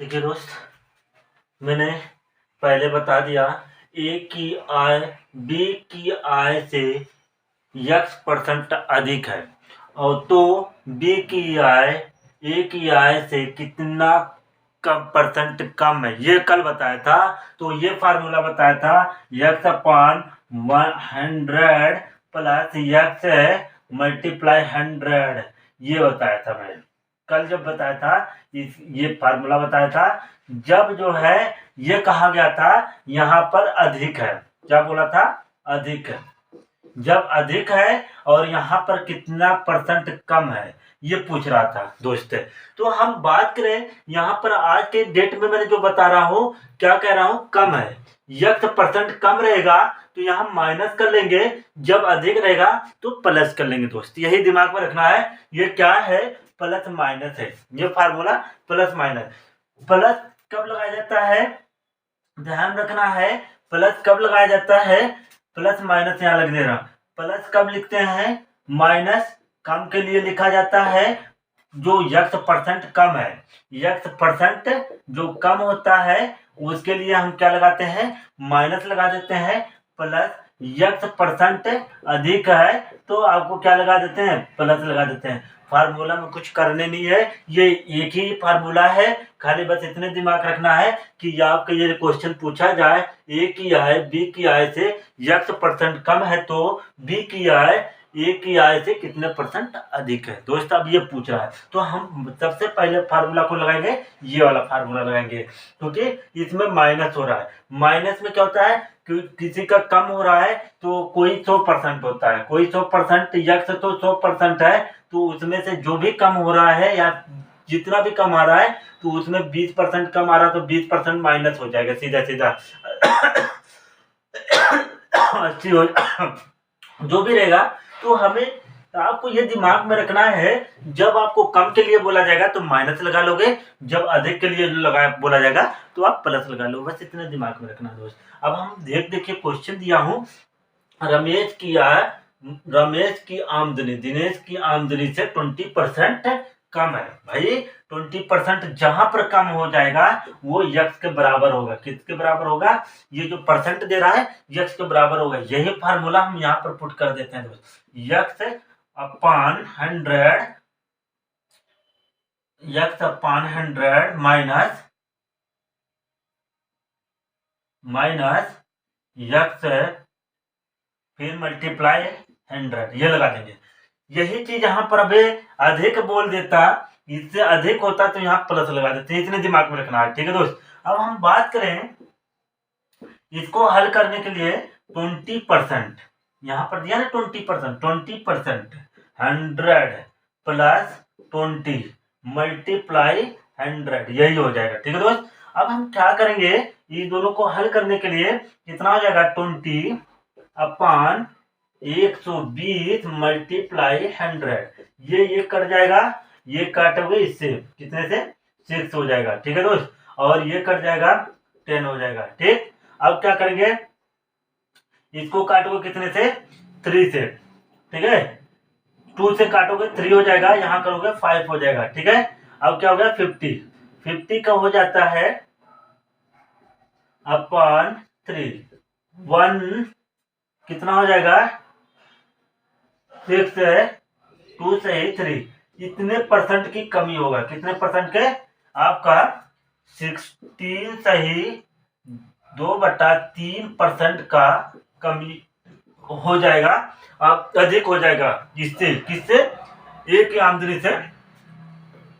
देखिए दोस्त, मैंने पहले बता दिया ए की आय बी की आय से x% अधिक है और तो बी की आय ए की आय से कितना कम परसेंट कम है, ये कल बताया था। तो ये फार्मूला बताया था x/100 प्लस x मल्टीप्लाई 100, ये बताया था मैंने कल जब बताया था। ये फार्मूला बताया था जब जो है ये कहा गया था यहाँ पर अधिक है, क्या बोला था, अधिक है। जब अधिक है और यहाँ पर कितना परसेंट कम है ये पूछ रहा था दोस्त। तो हम बात करें यहाँ पर आज के डेट में, मैंने जो बता रहा हूँ क्या कह रहा हूँ, कम है, x% कम रहेगा तो यहाँ माइनस कर लेंगे, जब अधिक रहेगा तो प्लस कर लेंगे दोस्त। यही दिमाग में रखना है, ये क्या है, प्लस माइनस है, ये फार्मूला प्लस माइनस। प्लस कब लगाया जाता है, ध्यान रखना है, प्लस कब लगाया जाता है, प्लस माइनस यहाँ लग दे रहा। प्लस कब लिखते हैं, माइनस कम के लिए लिखा जाता है जो x% कम है। x% जो कम होता है उसके लिए हम क्या लगाते हैं, माइनस लगा देते हैं। प्लस x% अधिक है तो आपको क्या लगा देते हैं, प्लस लगा देते हैं। फार्मूला में कुछ करने नहीं है, ये एक ही फार्मूला है, खाली बस इतने दिमाग रखना है कि आपके ये क्वेश्चन पूछा जाए ए की आय बी की आय से x% कम है तो बी की आय ए की आय से कितने परसेंट अधिक है दोस्त, अब ये पूछ रहा है। तो हम सबसे पहले फार्मूला को लगाएंगे, ये वाला फार्मूला लगाएंगे, क्योंकि इसमें माइनस हो रहा है। माइनस में क्या होता है कि किसी का कम हो रहा है तो कोई 100% होता है, कोई 100%, x तो 100% है तो उसमें से जो भी कम हो रहा है या जितना भी कम आ रहा है तो उसमें 20% कम आ रहा है तो 20% माइनस हो जाएगा सीधा सीधा। अच्छी हो जो भी रहेगा। तो हमें आपको ये दिमाग में रखना है, जब आपको कम के लिए बोला जाएगा तो माइनस लगा लोगे, जब अधिक के लिए बोला जाएगा तो आप प्लस लगा लो, बस इतना दिमाग में रखना दोस्त। अब हम देखिए क्वेश्चन दिया हूँ, रमेश की आमदनी दिनेश की आमदनी से 20% कम है। भाई 20% जहां पर कम हो जाएगा वो x के बराबर होगा, किसके बराबर होगा, ये जो परसेंट दे रहा है x के बराबर होगा। यही फार्मूला हम यहाँ पर पुट कर देते हैं दोस्त, x/100 माइनस x फिर मल्टीप्लाई 100, ये लगा देंगे। यही चीज यहाँ पर अभी अधिक बोल देता, इससे अधिक होता तो यहाँ प्लस लगा देते, इतने दिमाग में रखना है, ठीक है दोस्त। अब हम बात करें इसको हल करने के लिए 20%, यहाँ पर दिया ना 20%, 100 प्लस 20 मल्टीप्लाई 100, यही हो जाएगा, ठीक है दोस्त। अब हम क्या करेंगे, ये दोनों को हल करने के लिए कितना हो जाएगा, 20/120 मल्टीप्लाई 100, ये कट जाएगा, ये काटोगे इससे कितने से 6 हो जाएगा, ठीक है दोस्त, और ये कट जाएगा 10 हो जाएगा, ठीक। अब क्या करेंगे, इसको काटोगे कितने से, 3 से, ठीक है, 2 से काटोगे 3 हो जाएगा, यहां करोगे 5 हो जाएगा, ठीक है। अब क्या हो गया, 50 का हो जाता है अपन 3, 1 कितना हो जाएगा, 6 है, 2 से ही 3, इतने परसेंट की कमी होगा, कितने परसेंट के, आपका 16 से ही 2/3% का कमी हो जाएगा, अब अधिक हो जाएगा, इससे किससे, ए की आमदनी से,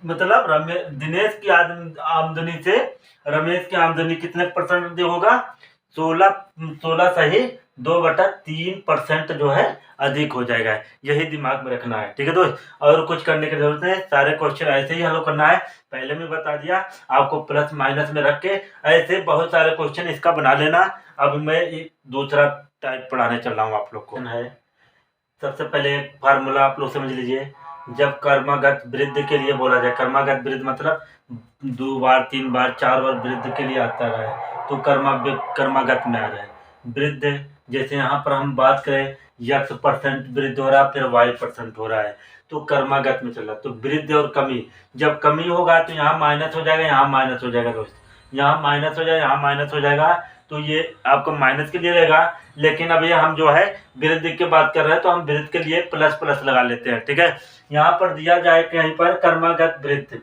मतलब दिनेश की आमदनी से रमेश की आमदनी कितने परसेंट होगा, 16 से ही 2/3% जो है अधिक हो जाएगा, यही दिमाग में रखना है, ठीक है दोस्त। और कुछ करने की जरूरत है, सारे क्वेश्चन ऐसे ही हल करना है, पहले में बता दिया आपको, प्लस माइनस में रख के ऐसे बहुत सारे क्वेश्चन इसका बना लेना। अब मैं दूसरा टाइप पढ़ाने चल रहा हूँ आप लोग को है। सबसे पहले फार्मूला आप लोग समझ लीजिए, जब कर्मगत वृद्धि के लिए बोला जाए, कर्मगत वृद्धि मतलब 2 बार 3 बार 4 बार वृद्धि के लिए आता रहा तो कर्मगत में आ रहा है वृद्धि। जैसे यहाँ पर हम बात करें x% वृद्धि हो रहा है, फिर y% हो रहा है, तो कर्मागत में चल रहा है। तो वृद्धि और कमी, जब कमी होगा तो यहाँ माइनस हो जाएगा, यहाँ माइनस हो जाएगा दोस्त, यहाँ माइनस हो जाएगा, यहाँ माइनस हो जाएगा, तो ये आपको माइनस के लिए रहेगा। लेकिन अभी हम जो है वृद्धि की बात कर रहे हैं तो हम वृद्धि के लिए प्लस प्लस लगा लेते हैं, ठीक है। यहाँ पर दिया जाए कहीं पर कर्मागत वृद्धि,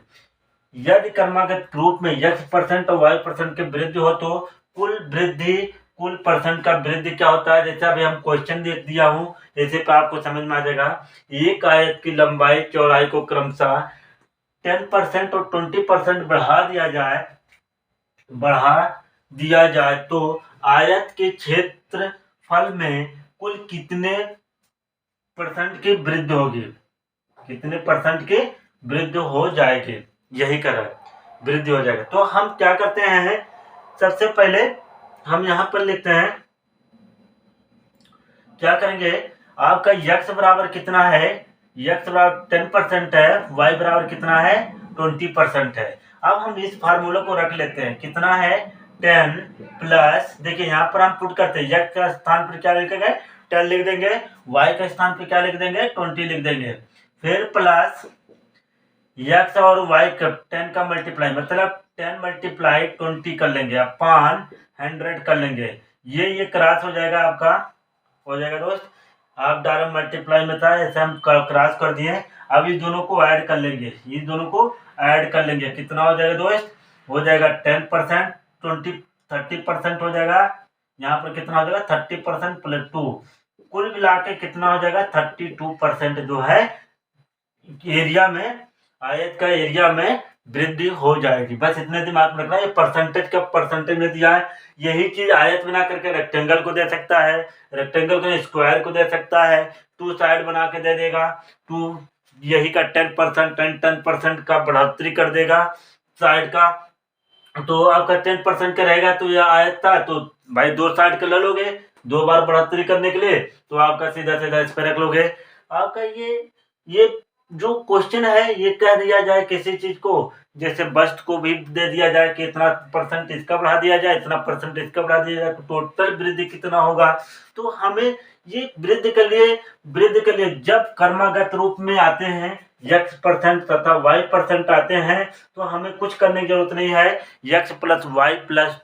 यदि कर्मागत रूप में x% और y% की वृद्धि हो तो कुल वृद्धि, कुल परसेंट का वृद्धि क्या होता है। जैसे अभी हम क्वेश्चन देख दिया हूँ, ऐसे पे आपको समझ में आ जाएगा। एक आयत की लंबाई चौड़ाई को क्रमशः 10% और 20% बढ़ा दिया जाए तो आयत के क्षेत्रफल में कुल कितने परसेंट की वृद्धि होगी, कितने परसेंट की वृद्धि हो जाएगी, यही कर रहा है, वृद्धि हो जाएगा। तो हम क्या करते हैं, सबसे पहले हम यहां पर लिखते हैं, क्या करेंगे, आपका x बराबर कितना है, x बराबर 10% है, y बराबर कितना है 20% है। अब हम इस फार्मूला को रख लेते हैं, कितना है 10 प्लस, देखिए यहाँ पर हम पुट करते हैं, x का स्थान पर क्या लिखेंगे 10 लिख देंगे, y का स्थान पर क्या लिख देंगे 20 लिख देंगे, फिर प्लस x और y का 10 का मल्टीप्लाई, मतलब 10 मल्टीप्लाई 20 कर लेंगे, अपॉन 100 कर लेंगे, ये क्रॉस हो जाएगा, आपका हो जाएगा दोस्त। आप डायरेक्ट मल्टीप्लाई में था, ऐसे हम क्रॉस कर दिए। अब इस दोनों को ऐड कर लेंगे, इस दोनों को ऐड कर लेंगे, कितना हो जाएगा दोस्त, हो जाएगा 10%, 30% हो जाएगा, यहाँ पर कितना हो जाएगा 30% प्लस 2, कुल मिला के कितना हो जाएगा 32% जो है एरिया में, आयत का एरिया में वृद्धि हो जाएगी। बस इतने दिमाग में रखना, ये परसेंटेज का परसेंटेज में दिया है। यही चीज आयत बना करके रेक्टेंगल को दे सकता है, रेक्टेंगल को स्क्वायर को दे सकता है, 2 साइड बना के दे देगा, 2 यही का 10% 10% का बढ़ोतरी कर देगा साइड का, तो आपका 10% का रहेगा, तो यह आयत था, तो भाई 2 साइड का ले लोगे 2 बार बढ़ोतरी करने के लिए, तो आपका सीधा सीधा इस पर रख लोगे। आपका ये जो क्वेश्चन है ये कह दिया जाए किसी चीज को, जैसे बस्ट को भी दे दिया जाए कि इतना परसेंट इसका बढ़ा दिया जाए, इतना परसेंट इसका बढ़ा दिया जाए, तो टोटल वृद्धि कितना होगा। तो हमें ये वृद्धि के लिए जब कर्मागत रूप में आते हैं x% तथा y% आते हैं, तो हमें कुछ करने की जरूरत नहीं है, x plus y plus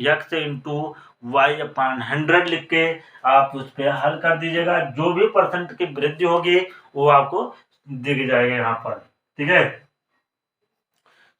x into y upon 100 लिख के आप उस पर हल कर दीजिएगा, जो भी परसेंट की वृद्धि होगी वो आपको दिख जाएगा यहाँ पर, ठीक है।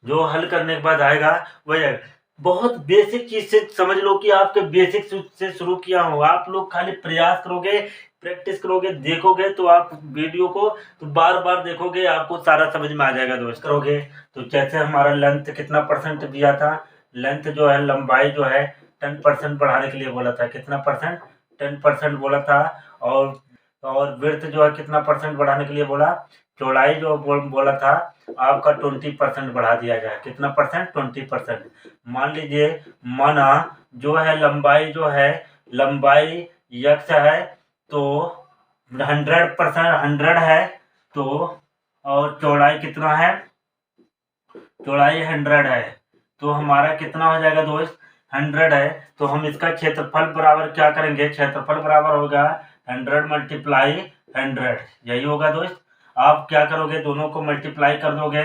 जो हल करने के बाद आएगा वही आएगा। बहुत बेसिक चीज से समझ लो कि आपके बेसिक से शुरू किया हूँ, आप लोग खाली प्रयास करोगे, प्रैक्टिस करोगे, देखोगे, तो आप वीडियो को तो बार बार देखोगे, आपको सारा समझ में आ जाएगा दोस्त। करोगे तो जैसे हमारा लेंथ कितना परसेंट दिया था, लेंथ जो है लंबाई जो है 10% बढ़ाने के लिए बोला था, कितना परसेंट 10% बोला था, और विड्थ जो है कितना परसेंट बढ़ाने के लिए बोला, चौड़ाई जो बोला था आपका 20% बढ़ा दिया जाए, कितना परसेंट 20%। मान लीजिए माना जो है लंबाई लंबाई x है तो 100% 100 है, तो और चौड़ाई कितना है, चौड़ाई 100 है, तो हमारा कितना हो जाएगा दोस्त 100 है, तो हम इसका क्षेत्रफल बराबर क्या करेंगे, क्षेत्रफल बराबर होगा 100 मल्टीप्लाई 100, यही होगा दोस्त। आप क्या करोगे, दोनों को मल्टीप्लाई कर दोगे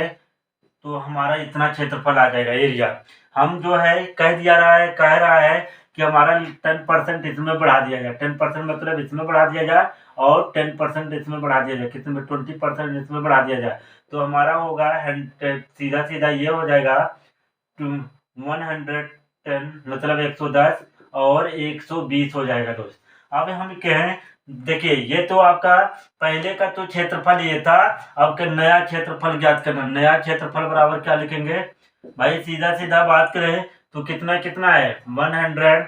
तो हमारा इतना क्षेत्रफल आ जाएगा एरिया। हम जो है कह रहा है कि हमारा 10% इसमें बढ़ा दिया जाए, 10% मतलब इसमें बढ़ा दिया जाए और 10% इसमें बढ़ा दिया जाए, कितने में 20% इसमें बढ़ा दिया जाए, तो हमारा होगा सीधा सीधा ये हो जाएगा 110 मतलब 110 और 120 हो जाएगा दोस्त। अब हम कहें, देखिए ये तो आपका पहले का तो क्षेत्रफल ये था, अब का नया क्षेत्रफल ज्ञात करना, नया क्षेत्रफल बराबर क्या लिखेंगे भाई, सीधा सीधा बात करें तो कितना कितना है 110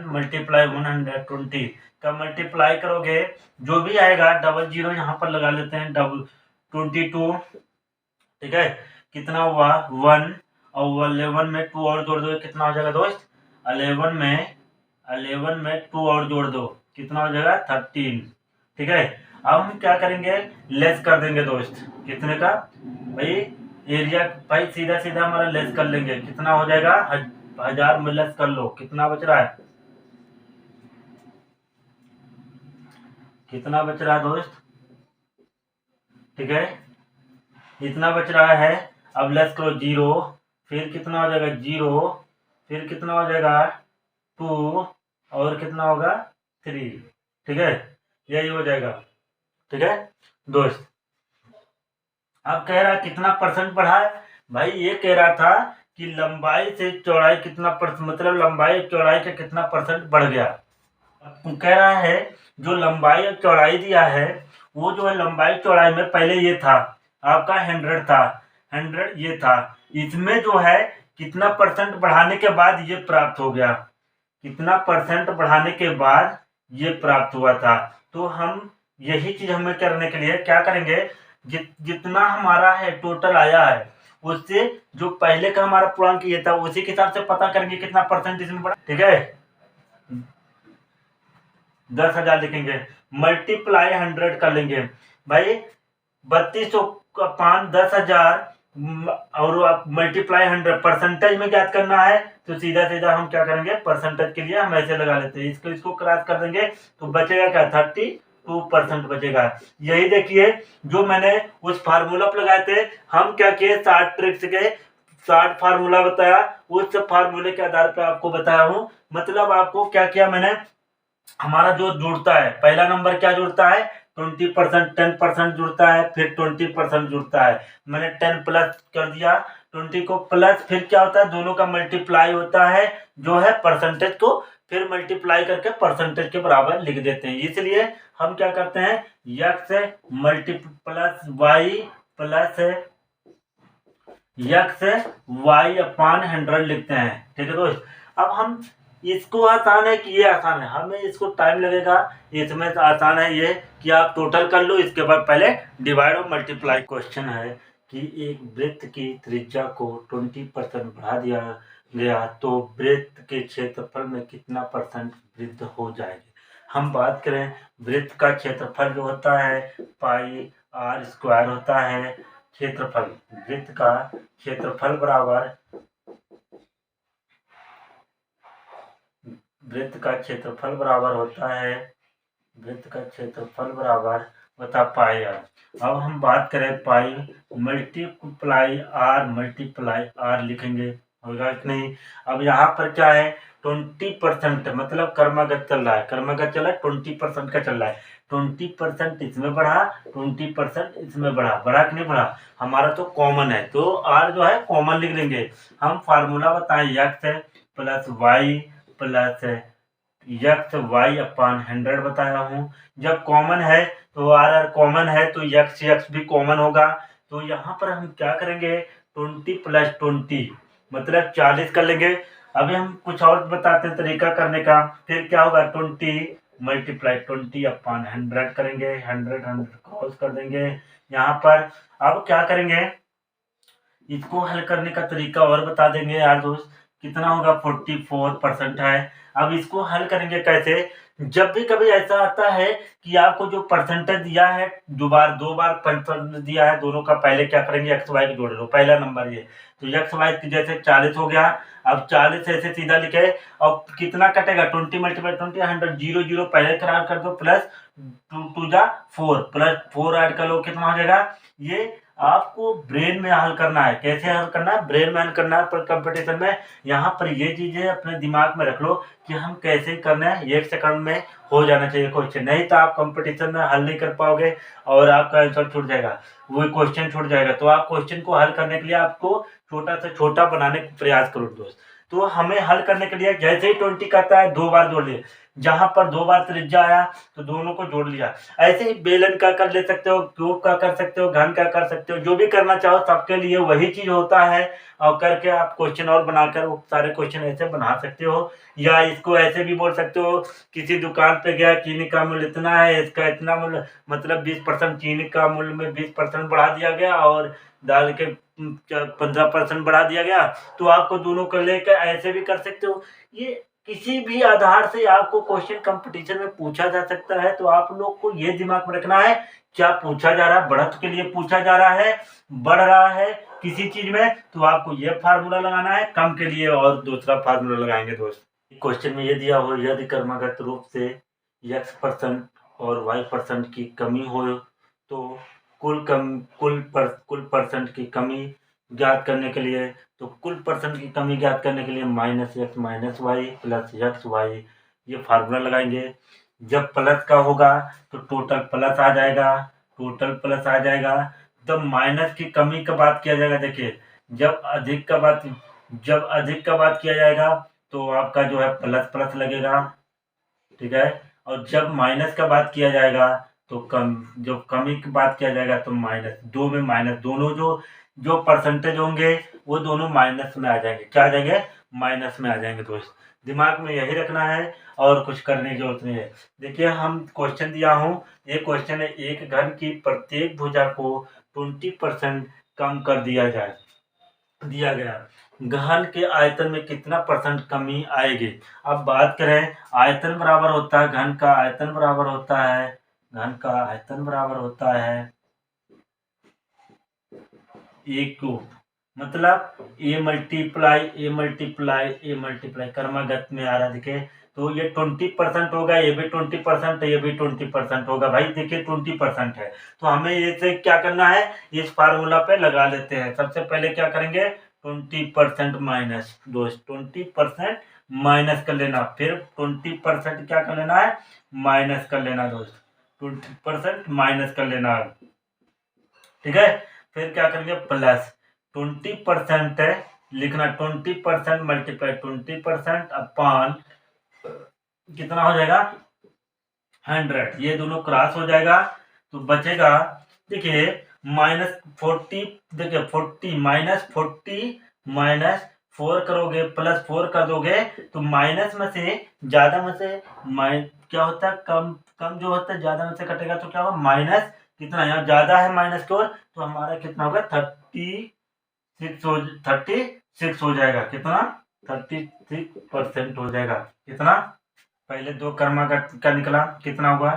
मल्टीप्लाई 120 का मल्टीप्लाई करोगे, जो भी आएगा 00 यहाँ पर लगा लेते हैं, 22, ठीक है, कितना हुआ 1 और 11 में 2 और जोड़ दो, कितना हो जाएगा दोस्त 11 में 2 और जोड़ दो, कितना हो जाएगा 13, ठीक है। अब हम क्या करेंगे, लेस कर देंगे दोस्त, कितने का भाई एरिया, भाई सीधा सीधा हमारा लेस कर लेंगे, कितना हो जाएगा 1000 में लेस कर लो, कितना बच रहा है, कितना बच रहा है दोस्त ठीक है, इतना बच रहा है। अब लेस करो 0, फिर कितना हो जाएगा 0, फिर कितना हो जाएगा 2, और कितना होगा 3। ठीक है, यही हो जाएगा। ठीक है दोस्त, अब कह रहा कितना परसेंट बढ़ा है। भाई ये कह रहा था कि लंबाई से चौड़ाई कितना परसेंट, मतलब लंबाई और चौड़ाई का कितना परसेंट बढ़ गया। कह रहा है जो लंबाई और चौड़ाई दिया है, वो जो है लंबाई चौड़ाई में पहले ये था आपका 100 था, 100 ये था, इसमें जो है कितना परसेंट बढ़ाने के बाद ये प्राप्त हो गया, कितना परसेंट बढ़ाने के बाद ये प्राप्त हुआ था। तो हम यही चीज हमें करने के लिए क्या करेंगे, जितना हमारा है टोटल आया है, उससे जो पहले का हमारा पूर्णांक ये था उसी के हिसाब से पता करेंगे कितना परसेंट इसमें बढ़ा। ठीक है, 10,000 लिखेंगे, मल्टीप्लाई 100 कर लेंगे। भाई 3200 का 10,000 और आप मल्टीप्लाई 100 परसेंटेज में ज्ञात करना है, तो सीधा सीधा हम क्या करेंगे, परसेंटेज के लिए हम ऐसे लगा लेते हैं, इसको क्रॉस कर देंगे तो बचेगा क्या 32% बचेगा। यही देखिए जो मैंने उस फार्मूला पर लगाए थे, हम क्या किए 60 ट्रिक्स के 60 फार्मूला बताया, उस फार्मूले के आधार पर आपको बताया हूँ। मतलब आपको क्या किया मैंने, हमारा जो जुड़ता है पहला नंबर क्या जुड़ता है 20%, 10% जुड़ता है, फिर 20% जुड़ता है। मैंने 10 प्लस कर दिया 20 को प्लस, फिर क्या होता है दोनों का मल्टीप्लाई होता है जो है परसेंटेज को, फिर मल्टीप्लाई करके परसेंटेज के बराबर लिख देते हैं। इसलिए हम क्या करते हैं X plus Y plus X Y upon 100 लिखते हैं। ठीक है दोस्त, अब हम इसको आसान है कि ये आसान है, हमें इसको टाइम लगेगा। इसमें आसान है ये कि आप टोटल कर लो, इसके बाद पहले डिवाइड और मल्टीप्लाई। क्वेश्चन है कि एक वृत्त की त्रिज्या को 20% बढ़ा दिया गया तो वृत्त के क्षेत्रफल में कितना परसेंट वृद्धि हो जाएगी। हम बात करें वृत्त का क्षेत्रफल जो होता है पाई आर स्क्वायर होता है, क्षेत्रफल वृत्त का क्षेत्रफल बराबर वृत्त का क्षेत्रफल बराबर होता है, वृत्त का क्षेत्रफल बराबर होता पाई आर। अब हम बात करें पाई मल्टीप्लाई आर लिखेंगे, होगा कि नहीं। अब यहाँ पर क्या है 20%, मतलब क्रमागत चल रहा है, क्रमागत चल रहा है 20% का चल रहा है, 20% इसमें बढ़ा 20% इसमें बढ़ा, बढ़ा कि नहीं बढ़ा। हमारा तो कॉमन है तो आर जो है कॉमन लिख लेंगे। हम फार्मूला बताएं X plus Y plus X Y upon 100 बताया हूँ। जब कॉमन है तो आर कॉमन है तो यक्स यक्स भी कॉमन होगा। तो यहाँ पर हम क्या करेंगे 20 प्लस 20 मतलब 40 कर लेंगे। अभी हम कुछ और बताते हैं तरीका करने का। फिर क्या होगा 20 मल्टीप्लाई 20 अपान 100 करेंगे, 100 क्रॉस कर देंगे यहाँ पर। अब क्या करेंगे इसको हल करने का तरीका और बता देंगे यार दोस्त। कितना होगा 44% है। अब इसको हल करेंगे कैसे, जब भी कभी ऐसा आता है कि आपको जो परसेंटेज दिया है दो बार परसेंटेज दिया है, दोनों का पहले क्या करेंगे एक्स वाई को जोड़ लो। पहला नंबर ये तो एक्स वाई जैसे 40 हो गया। अब 40 ऐसे सीधा लिखे और कितना कटेगा 20 मल्टीप्लाई 20 100 जीरो जीरो पहले करार कर दो प्लस 2 जा 4 प्लस 4 ऐड कर लो कितना हो जाएगा। ये आपको ब्रेन में हल करना है। कैसे हल करना है, ब्रेन में हल करना है। पर कंपटीशन में यहाँ पर ये चीजें अपने दिमाग में रख लो कि हम कैसे करना है, 1 सेकंड में हो जाना चाहिए क्वेश्चन, नहीं तो आप कंपटीशन में हल नहीं कर पाओगे और आपका आंसर छूट जाएगा, वो क्वेश्चन छूट जाएगा। तो आप क्वेश्चन को हल करने के लिए आपको छोटा से छोटा बनाने का प्रयास करो दोस्त। तो हमें हल करने के लिए जैसे ही 20 कहता है 2 बार जोड़ लिए, जहां पर 2 बार त्रिज्या आया तो दोनों को जोड़ लिया। ऐसे ही बेलन का कर ले सकते हो, क्यूब का कर सकते हो, घन का कर सकते हो, जो भी करना चाहो सबके लिए वही चीज होता है। और करके आप क्वेश्चन और बनाकर वो सारे क्वेश्चन ऐसे बना सकते हो। या इसको ऐसे भी बोल सकते हो, किसी दुकान पे गया चीनी का मूल्य इतना है, इसका इतना मूल्य, मतलब 20% चीनी का मूल्य में 20% बढ़ा दिया गया और दाल के 15% बढ़ा दिया गया। तो आपको दोनों को लेकर ऐसे भी कर सकते हो। ये किसी भी आधार से आपको क्वेश्चन कंपटीशन में पूछा जा सकता है। तो आप लोग को ये दिमाग में रखना है क्या पूछा जा रहा है, बढ़त के लिए पूछा जा रहा है, बढ़ रहा है किसी चीज में तो आपको ये फार्मूला लगाना है, कम के लिए और दूसरा फार्मूला लगाएंगे दोस्त। क्वेश्चन में ये दिया हो यदि क्रमागत रूप से x% और y% की कमी हो तो कुल परसेंट की कमी ज्ञात करने के लिए, तो कुल परसेंट की कमी ज्ञात करने के लिए -x - y + xy ये फार्मूला लगाएंगे। जब प्लस का होगा तो टोटल प्लस आ जाएगा, जब माइनस की कमी का बात किया जाएगा, देखिए जब अधिक का बात किया जाएगा तो आपका जो है प्लस प्लस लगेगा, ठीक है। और जब माइनस का बात किया जाएगा तो जब कमी की बात किया जाएगा तो माइनस, दो में माइनस, दोनों जो परसेंटेज होंगे वो दोनों माइनस में आ जाएंगे। क्या आ जाएंगे? माइनस में आ जाएंगे दोस्त। दिमाग में यही रखना है और कुछ करने की जरूरत नहीं है। देखिए हम क्वेश्चन दिया हूँ, ये क्वेश्चन है एक घन की प्रत्येक भुजा को 20% कम कर दिया गया, घन के आयतन में कितना परसेंट कमी आएगी। अब बात करें आयतन बराबर होता है घन का आयतन बराबर होता है ए क्यूब, मतलब ए मल्टीप्लाई क्रमागत में आ रहा देखिए, तो ये 20% होगा, ये भी 20% है, ये भी 20% होगा। भाई देखिए 20% है तो हमें ये से क्या करना है, इस फार्मूला पे लगा लेते हैं। सबसे पहले क्या करेंगे, 20% माइनस, दोस्त 20% माइनस कर लेना, फिर 20% क्या कर लेना है, माइनस कर लेना दोस्त, 20% माइनस कर लेना, ठीक है। फिर क्या करेंगे, प्लस 20% है लिखना, 20% मल्टीप्लाई 20% अपॉन कितना हो जाएगा 100, ये दोनों क्रॉस हो जाएगा तो बचेगा, देखिए -40, देखिए 40 -4 करोगे प्लस 4 कर दोगे तो माइनस में से ज्यादा में से क्या होता है, कम जो होता है ज्यादा में से कटेगा तो क्या होगा, माइनस कितना, यहाँ ज्यादा है माइनस की ओर तो हमारा कितना होगा 36 हो जाएगा, कितना 36% हो जाएगा, कितना, पहले दो क्रमागत का निकला कितना हुआ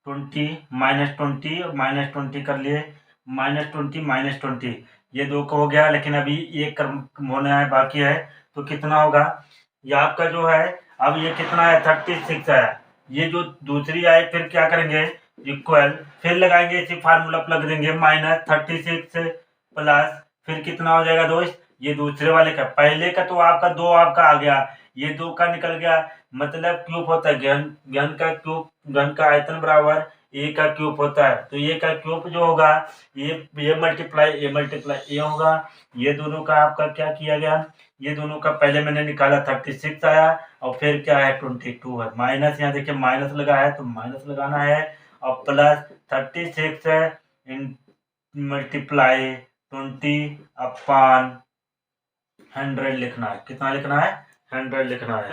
20 -20 कर लिए, -20 ये दो का हो गया, लेकिन अभी एक कर्म होना है बाकी है तो कितना होगा, ये आपका जो है अब ये कितना है 36 है, ये जो दूसरी आए फिर क्या करेंगे इक्वल, फिर लगाएंगे इसी फार्मूला पर लग देंगे -36 प्लस फिर कितना हो जाएगा दोस्त, ये दूसरे वाले का, पहले का तो आपका 2 आपका आ गया, ये 2 का निकल गया, मतलब क्यूब होता है घन का आयतन बराबर ए का क्यूब होता है, तो ए का क्यूब जो होगा ये मल्टीप्लाई ए होगा, ये दोनों का आपका क्या किया गया, ये दोनों का पहले मैंने निकाला 36 आया और फिर क्या है 22 है, माइनस यहाँ देखिए माइनस लगा है तो माइनस लगाना है और प्लस 36 है मल्टीप्लाई 20/100 लिखना है, कितना लिखना है 100 लिखना है।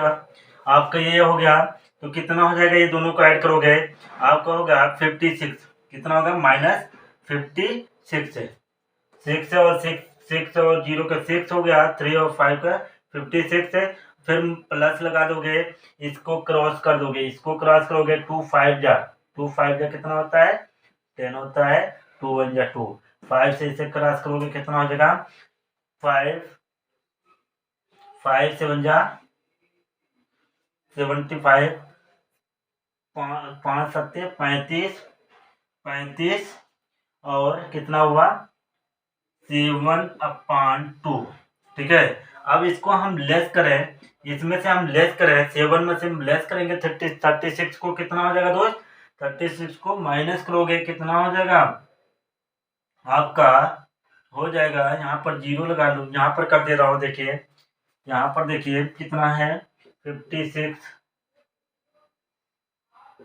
आपका ये हो गया तो कितना हो जाएगा, ये दोनों को ऐड करोगे आपका होगा 56, कितना होगा -56 है, 6 और 0 का 6 हो गया, 3 और 5 का 56 है, फिर प्लस लगा दोगे, इसको क्रॉस कर दोगे, इसको क्रॉस करोगे 2 5 जा कितना होता है 10 होता है, 2 1 जा 2, 5 से इसे क्रॉस करोगे कितना हो जाएगा 5 7 जा 75, 5 7 35 और कितना हुआ 7/2, ठीक है। अब इसको हम लेस करें, इसमें से हम लेस करें 7 में से हम लेस करेंगे 36 को, कितना हो जाएगा दोस्त, 36 को माइनस करोगे कितना हो जाएगा आपका, हो जाएगा यहाँ पर 0 लगा लो, यहाँ पर कर दे रहा हूँ, देखिए यहाँ पर देखिए कितना है 56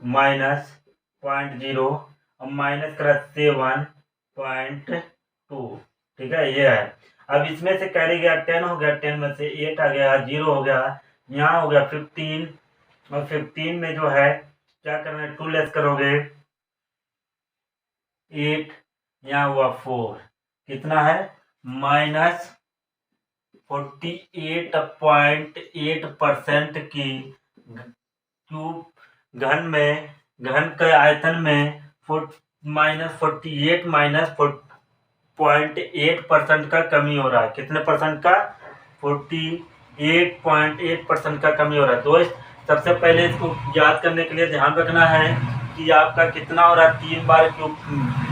माइनस 0.0 और माइनस करा 7.2, ठीक है ये है। अब इसमें से कैरी गया 10 हो गया, 10 में से 8 आ गया, 0 हो गया, यहाँ हो गया 15 और 15 में जो है क्या करना है 2 लेस करोगे 8, यहाँ हुआ 4, कितना है -48.8% की क्यूब घन के आयतन में -48% का कमी हो रहा है, कितने परसेंट का 48.8% का कमी हो रहा है दोस्त। सबसे पहले इसको याद करने के लिए ध्यान रखना है कि आपका कितना हो रहा है, 3 बार क्यूब,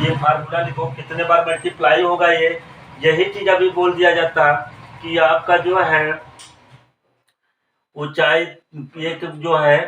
ये फार्मूला लिखो कितने बार मल्टीप्लाई होगा ये, यही चीज अभी बोल दिया जाता कि आपका जो है ऊंचाई, एक जो है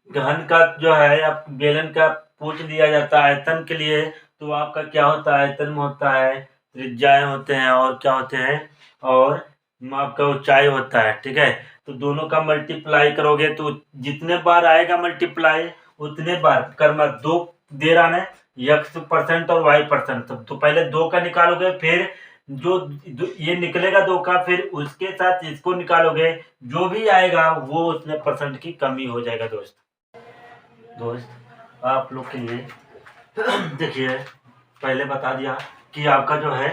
घन का जो है आप बेलन का पूछ लिया जाता है आयतन के लिए, तो आपका क्या होता है, आयतन में होता है त्रिज्याएं होते हैं और क्या होते हैं, और आपका ऊंचाई होता है। ठीक है, तो दोनों का मल्टीप्लाई करोगे तो जितने बार आएगा मल्टीप्लाई उतने बार कर्म दो दे रहा है, x परसेंट और y परसेंट, तो पहले 2 का निकालोगे, फिर जो ये निकलेगा 2 का, फिर उसके साथ इसको निकालोगे, जो भी आएगा वो उतने परसेंट की कमी हो जाएगा। दोस्त आप लोग के लिए देखिए, पहले बता दिया कि आपका जो है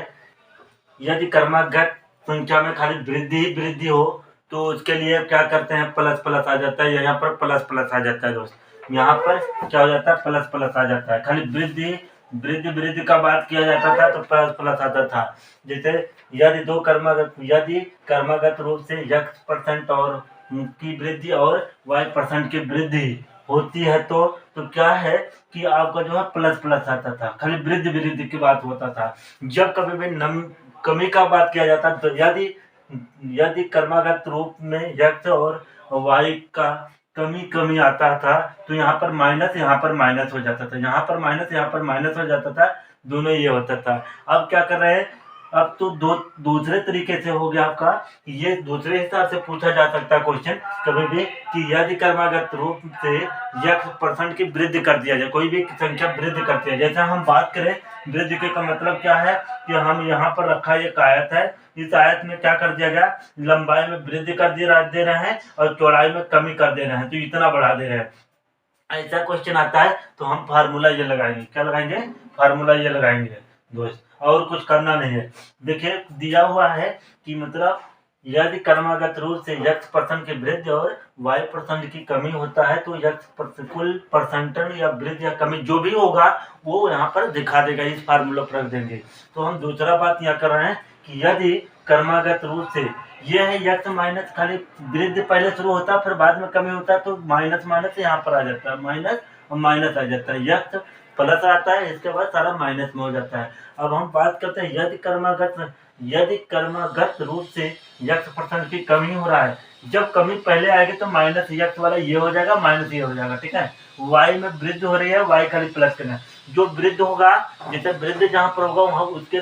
यदि क्रमागत संख्या में खाली वृद्धि ही वृद्धि हो तो उसके लिए क्या करते हैं, प्लस प्लस आ जाता है, यहाँ पर प्लस प्लस आ जाता है दोस्त, यहाँ पर क्या हो जाता है, प्लस प्लस आ जाता है। खाली वृद्धि वृद्धि वृद्धि का बात किया जाता था तो प्लस प्लस आता था। जैसे यदि क्रमागत रूप से x परसेंट और की वृद्धि और y परसेंट की वृद्धि होती है तो क्या है कि आपका जो है प्लस प्लस आता था, खाली वृद्धि वृद्धि की बात होता था। जब कभी भी कमी का बात किया जाता तो यदि क्रमागत रूप में x और y का कमी कमी आता था तो यहाँ पर माइनस हो जाता था, यहाँ पर माइनस हो जाता था, दोनों ये होता था। अब क्या कर रहे हैं, अब तो दूसरे तरीके से हो गया आपका, ये दूसरे हिसाब से पूछा जा सकता है क्वेश्चन कभी भी कि यदि क्रमागत रूप से x परसेंट की वृद्धि कर दिया जाए, कोई भी संख्या वृद्धि करती है, जैसे हम बात करें वृद्धि के का मतलब क्या है कि हम यहाँ पर रखा एक आयत है, इस आयत में क्या कर दिया गया, लंबाई में वृद्धि कर दे रहे हैं और चौड़ाई में कमी कर दे रहे हैं, तो इतना बढ़ा दे रहे हैं। ऐसा क्वेश्चन आता है तो हम फार्मूला ये लगाएंगे, क्या लगाएंगे, फार्मूला ये लगाएंगे दोस्त, और कुछ करना नहीं है। देखिए दिया हुआ है कि मतलब यदि क्रमागत रूप से x परसेंट की वृद्धि और y परसेंट की कमी होता है तो x कुल परसेंटन या वृद्धि या कमी जो भी होगा वो यहाँ पर दिखा देगा, इस फार्मूला पर रख देंगे। तो हम दूसरा बात यहाँ कर रहे हैं कि यदि क्रमागत रूप से ये है x माइनस, खाली वृद्धि पहले शुरू होता है फिर बाद में कमी होता है तो माइनस माइनस यहाँ पर आ जाता है, माइनस और माइनस आ जाता है, x प्लस आता है, इसके बाद सारा माइनस में हो जाता है। अब हम बात करते हैं यदि क्रमागत रूप से x परसेंट की कमी हो रहा है, जब कमी पहले आएगी तो माइनस x वाला ये हो जाएगा, माइनस ये हो जाएगा। ठीक है, y में वृद्धि हो रही है, y खाली प्लस करना है, जो वृद्धि होगा जैसे वृद्धि जहाँ पर होगा वहाँ उसके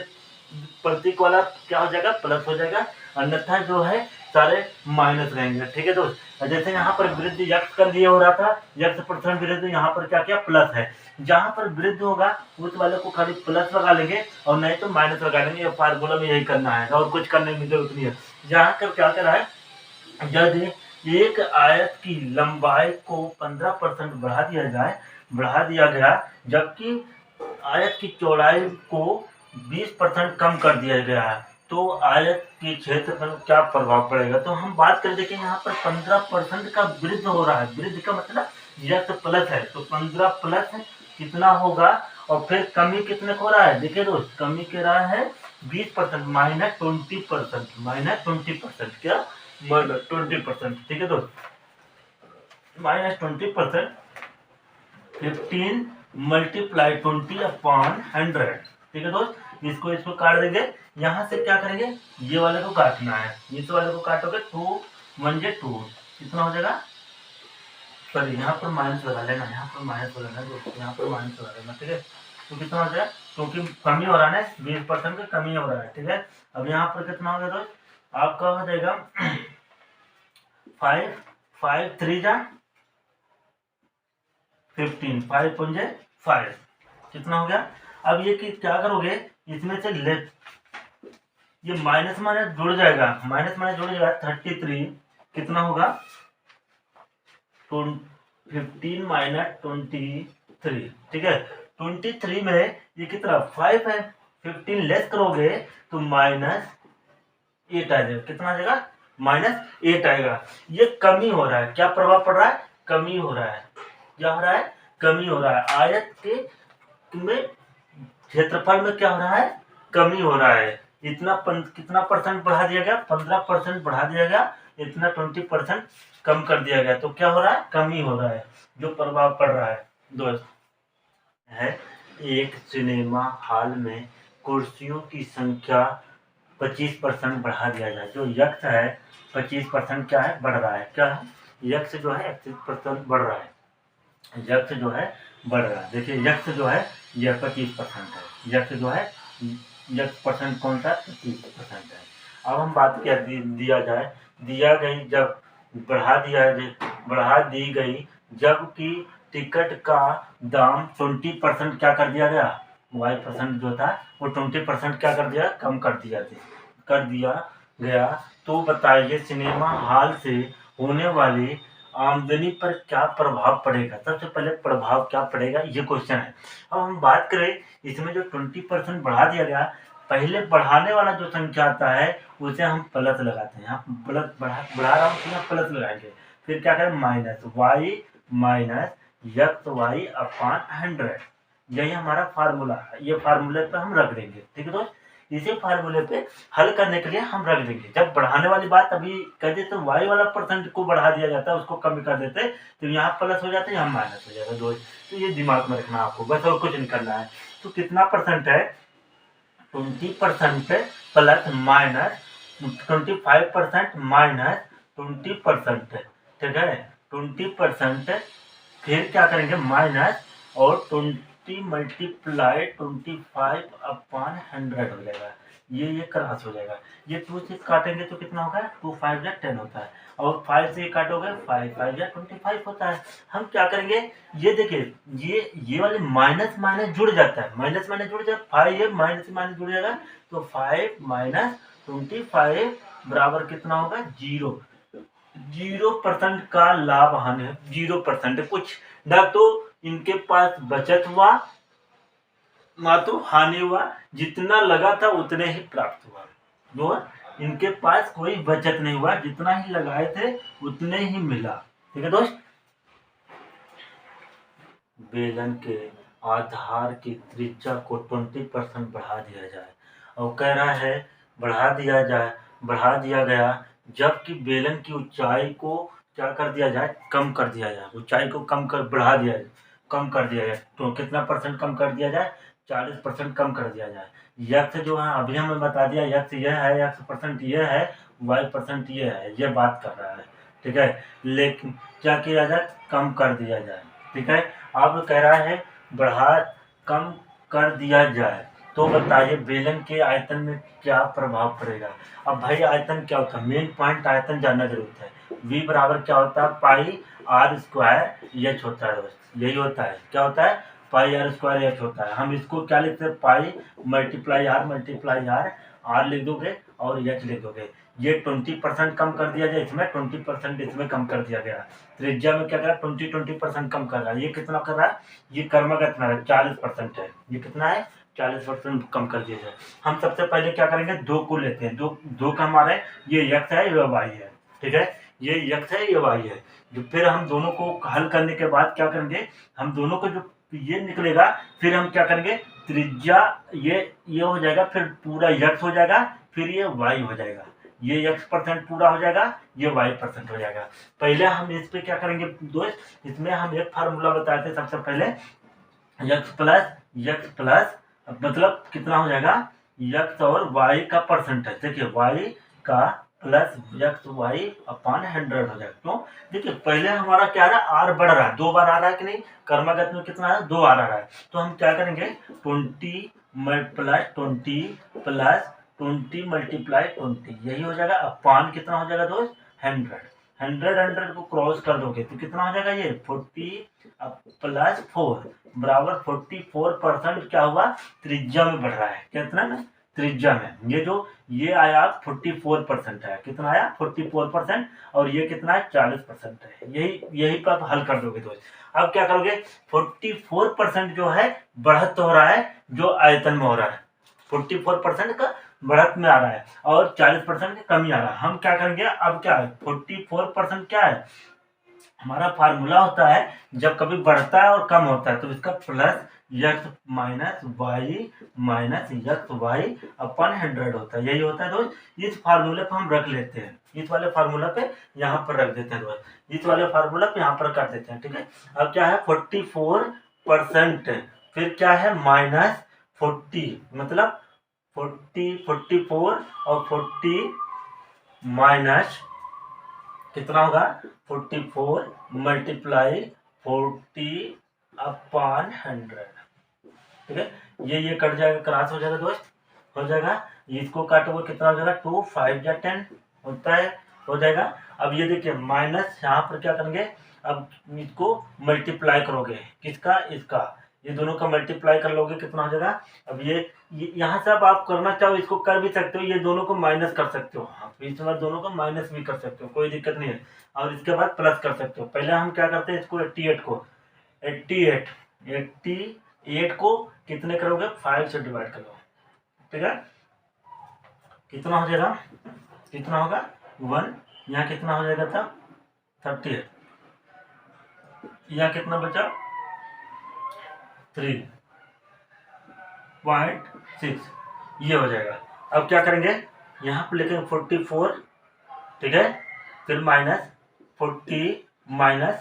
प्रतीक वाला क्या हो जाएगा, प्लस हो जाएगा, अन्यथा जो है सारे माइनस रहेंगे। ठीक है दोस्त, जैसे यहाँ पर वृद्धि x कर लिए हो रहा था, x परसेंट वृद्धि, यहाँ पर क्या क्या प्लस है, जहाँ पर वृद्धि होगा उस वाले को खाली प्लस लगा लेंगे और नहीं तो माइनस लगा लेंगे। फार्मूला में यही करना है और कुछ करने की जरूरत नहीं है। यहाँ कर क्या करा है, यदि एक आयत की लंबाई को 15% बढ़ा दिया गया जबकि आयत की चौड़ाई को 20% कम कर दिया गया है तो आयत के क्षेत्र पर क्या प्रभाव पड़ेगा। तो हम बात करें, देखिए यहाँ पर 15% का वृद्धि हो रहा है, वृद्धि का मतलब यह तो प्लस है तो 15 प्लस कितना होगा, और फिर कमी कितने को हो रहा है, देखिए दोस्त कमी के रहा है 20%, माइनस 20%, क्या माइनस 20%। ठीक है दोस्त, माइनस 20%, 15 मल्टीप्लाई 20/100। ठीक है दोस्त, इसको काट देंगे, यहाँ से क्या करेंगे, ये वाले को काटना है, इस वाले को काटोगे 2 1 2 कितना हो जाएगा, सॉरी यहाँ पर माइनस लगा लेना, यहाँ पर माइनस लगा लेना। ठीक है, तो कितना हो जाएगा, क्योंकि कमी हो रहा है ना, 20% का कमी हो रहा है। ठीक है, अब यहाँ पर कितना हो गया दोस्त, आपका हो जाएगा 5 3 जा 15, 5 पंजे 5, कितना हो गया। अब ये क्या करोगे, इसमें से ये माइनस माइनस जुड़ जाएगा, 33 कितना होगा, 15 माइनस 23। ठीक है, 23 में ये कितना 5 है, 15 लेस करोगे तो -8 आ जाएगा, कितना आ जाएगा, -8 आएगा। ये कमी हो रहा है, क्या प्रभाव पड़ रहा है, कमी हो रहा है, क्या हो रहा है, कमी हो रहा है, आयत के में क्षेत्रफल में क्या हो रहा है, कमी हो रहा है। कितना परसेंट बढ़ा दिया गया, 15% बढ़ा दिया गया, इतना 20% कम कर दिया गया, तो क्या हो रहा है, कमी हो रहा है, जो प्रभाव पड़ रहा है दोस्त। है एक सिनेमा हॉल में कुर्सियों की संख्या 25% बढ़ा दिया जाए। जो यक्ष है 25% क्या है, बढ़ रहा है। क्या है, यक्ष जो है 25% बढ़ रहा है। यक्ष जो है बढ़ रहा है। देखिए यक्ष जो है यह 25% है। यक्ष जो है यक्ष परसेंट कौन सा, 25% है। अब हम बात क्या दिया जाए, दिया गई जब बढ़ा दी गई जबकि टिकट का दाम 20% क्या कर दिया गया, वाई परसेंट जो था वो 20% क्या कर दिया, कम कर दिया गया। तो बताइए सिनेमा हॉल से होने वाली आमदनी पर क्या प्रभाव पड़ेगा। सबसे पहले प्रभाव क्या पड़ेगा ये क्वेश्चन है। अब हम बात करें इसमें जो 20% बढ़ा दिया गया, पहले बढ़ाने वाला जो संख्या आता है उसे हम प्लस लगाते हैं। यहाँ प्लस बढ़ा रहा हूँ तो यहाँ प्लस लगाएंगे। फिर क्या करें, माइनस यक्स वाई अपॉन 100। यही हमारा फार्मूला है। ये फार्मूले पे हम रख देंगे। ठीक है दोस्त, इसी फार्मूले पे हल करने के लिए हम रख देंगे। जब बढ़ाने वाली बात अभी कर देते तो वाई वाला परसेंट को बढ़ा दिया जाता है, उसको कम कर देते तो यहाँ प्लस हो जाता है, यहाँ माइनस हो जाएगा दोस्त। तो ये दिमाग में रखना आपको, बस और कुछ नहीं करना है। तो कितना परसेंट है, 20% प्लस माइनस 25% माइनस 20%। ठीक है, 20%। फिर क्या करेंगे, माइनस और 20 मल्टीप्लाई 25 अपॉन 100 हो जाएगा। ये क्रॉस हो जाएगा। ये 2 से काटेंगे तो कितना होगा, 2 5 या 10 होता है। और 5 से काटोगे 5 5 या 25 होता है। हम क्या करेंगे, ये देखिए ये वाले माइनस माइनस जुड़ जाता है, माइनस माइनस जुड़ जाए 5, ये माइनस माइनस जुड़ जाएगा तो 5 माइनस 25 बराबर कितना होगा, 0% का लाभ हानि है। 0% कुछ ना तो इनके पास बचत हुआ ना तो हानि हुआ, जितना लगा था उतने ही प्राप्त हुआ। जो इनके पास कोई बचत नहीं हुआ, जितना ही लगाए थे उतने ही मिला। ठीक है दोस्त, बेलन के आधार की त्रिज्या को 20% बढ़ा दिया जाए। और कह रहा है बढ़ा दिया गया जबकि बेलन की ऊंचाई को क्या कर दिया जाए, कम कर दिया जाए। ऊंचाई को कम कर दिया जाए। तो कितना परसेंट कम कर दिया जाए, 40% कम कर दिया जाए। यक्ष जो है अभी हमें बता दिया, यक्ष यह है, यक्ष परसेंट यह है, वाई परसेंट यह है, ये बात कर रहा है। ठीक है, लेकिन क्या किया जाए, कम कर दिया जाए। ठीक है, अब कह रहा है कम कर दिया जाए। तो बताइए बेलन के आयतन में क्या प्रभाव पड़ेगा। अब भाई आयतन क्या होता है, मेन पॉइंट आयतन जानना जरूरत है। v बराबर क्या होता है, पाई आर स्क्वायर एच होता है दोस्त। यही होता है, क्या होता है, पाई आर स्क्वायर एच होता है। हम इसको क्या लिखते हैं, पाई मल्टीप्लाई आर आर लिख दोगे और एच लिख दोगे। ये 20% कम कर दिया जाए, इसमें 20% इसमें कम कर दिया गया। त्रिज्या में क्या कर रहा है, 20% कम कर रहा है। ये कितना कर रहा है, ये कर्मगत में है, 40% है। ये कितना है, 40% कम कर दिया जाए। हम सबसे पहले क्या करेंगे, 2 को लेते हैं। दो का हमारे ये यक्ष है, ये वाई है। ठीक है, ये यक्ष है, ये वाई है। जो फिर हम दोनों को हल करने के बाद क्या करेंगे, हम दोनों को जो ये निकलेगा, फिर हम क्या करेंगे, त्रिज्या ये हो जाएगा, फिर पूरा यक्ष हो जाएगा, फिर ये वाई हो जाएगा। ये यक्ष परसेंट पूरा हो जाएगा, ये वाई परसेंट हो जाएगा। पहले हम इस पे क्या करेंगे दोस्त, इसमें हम एक फार्मूला बताए थे सबसे पहले, यक्स प्लस मतलब कितना हो जाएगा, यक्स और वाई का परसेंटेज। देखिए वाई का प्लस यक्स वाई अपॉन 100 हो जाएगा। क्यों, देखिए पहले हमारा क्या रहा, आर बढ़ रहा है, 2 बार आ रहा है कि नहीं, कर्मगत में कितना है, 2 आ रहा है। तो हम क्या करेंगे, 20 मल्टीप्लाई 20 यही हो जाएगा। अपॉन कितना हो जाएगा दोस्त, 100 को क्रॉस कर दोगे तो कितना हो जाएगा, ये 40 प्लस 4 बराबर 44% क्या हुआ, त्रिज्या में बढ़ रहा है। कितना में, त्रिज्या में। ये आया 44% है। कितना आया, 44%। और ये कितना है, 40% है। यही पर आप हल कर दोगे दोस्त। अब क्या करोगे, 44% जो है बढ़त हो रहा है, जो आयतन में हो रहा है, 44% का बढ़त में आ रहा है और 40% की कमी आ रहा है। हम क्या करेंगे, अब क्या है, 44% क्या है, हमारा फार्मूला होता है जब कभी बढ़ता है और कम होता है तो इसका plus X minus Y minus X Y upon 100 होता है। यही होता है दोस्त। इस फार्मूले पे हम रख लेते हैं, इस वाले फार्मूला पे यहाँ पर रख देते हैं दोस्त, इस वाले फार्मूला पे यहाँ पर कर देते हैं। ठीक है, अब क्या है, 44% फिर क्या है -40, मतलब 44 और 40 माइनस कितना होगा 44 मल्टीप्लाई 40/100। ठीक है, ये कट जाएगा, क्रॉस हो जाएगा दोस्त, हो जाएगा। इसको काटोगे कितना हो जाएगा 2 5 या 10 होता है, हो जाएगा। अब ये देखिए माइनस यहाँ पर क्या करेंगे, अब इसको मल्टीप्लाई करोगे, किसका, इसका, ये दोनों का मल्टीप्लाई कर लोगे, कितना हो जाएगा। अब ये यहाँ से अब आप करना चाहो इसको कर भी सकते हो, ये दोनों को माइनस कर सकते हो, बीच में दोनों को माइनस भी कर सकते हो, कोई दिक्कत नहीं है। और इसके बाद प्लस कर सकते हो। पहले हम क्या करते हैं, इसको 88 को कितने करोगे 5 से डिवाइड कर लो। ठीक है, कितना हो जाएगा, कितना होगा 1, यहाँ कितना हो जाएगा था 38, यहाँ कितना बचा 3.6, ये हो जाएगा। अब क्या करेंगे, यहाँ पर लिखेंगे 44, ठीक है, फिर माइनस 40 माइनस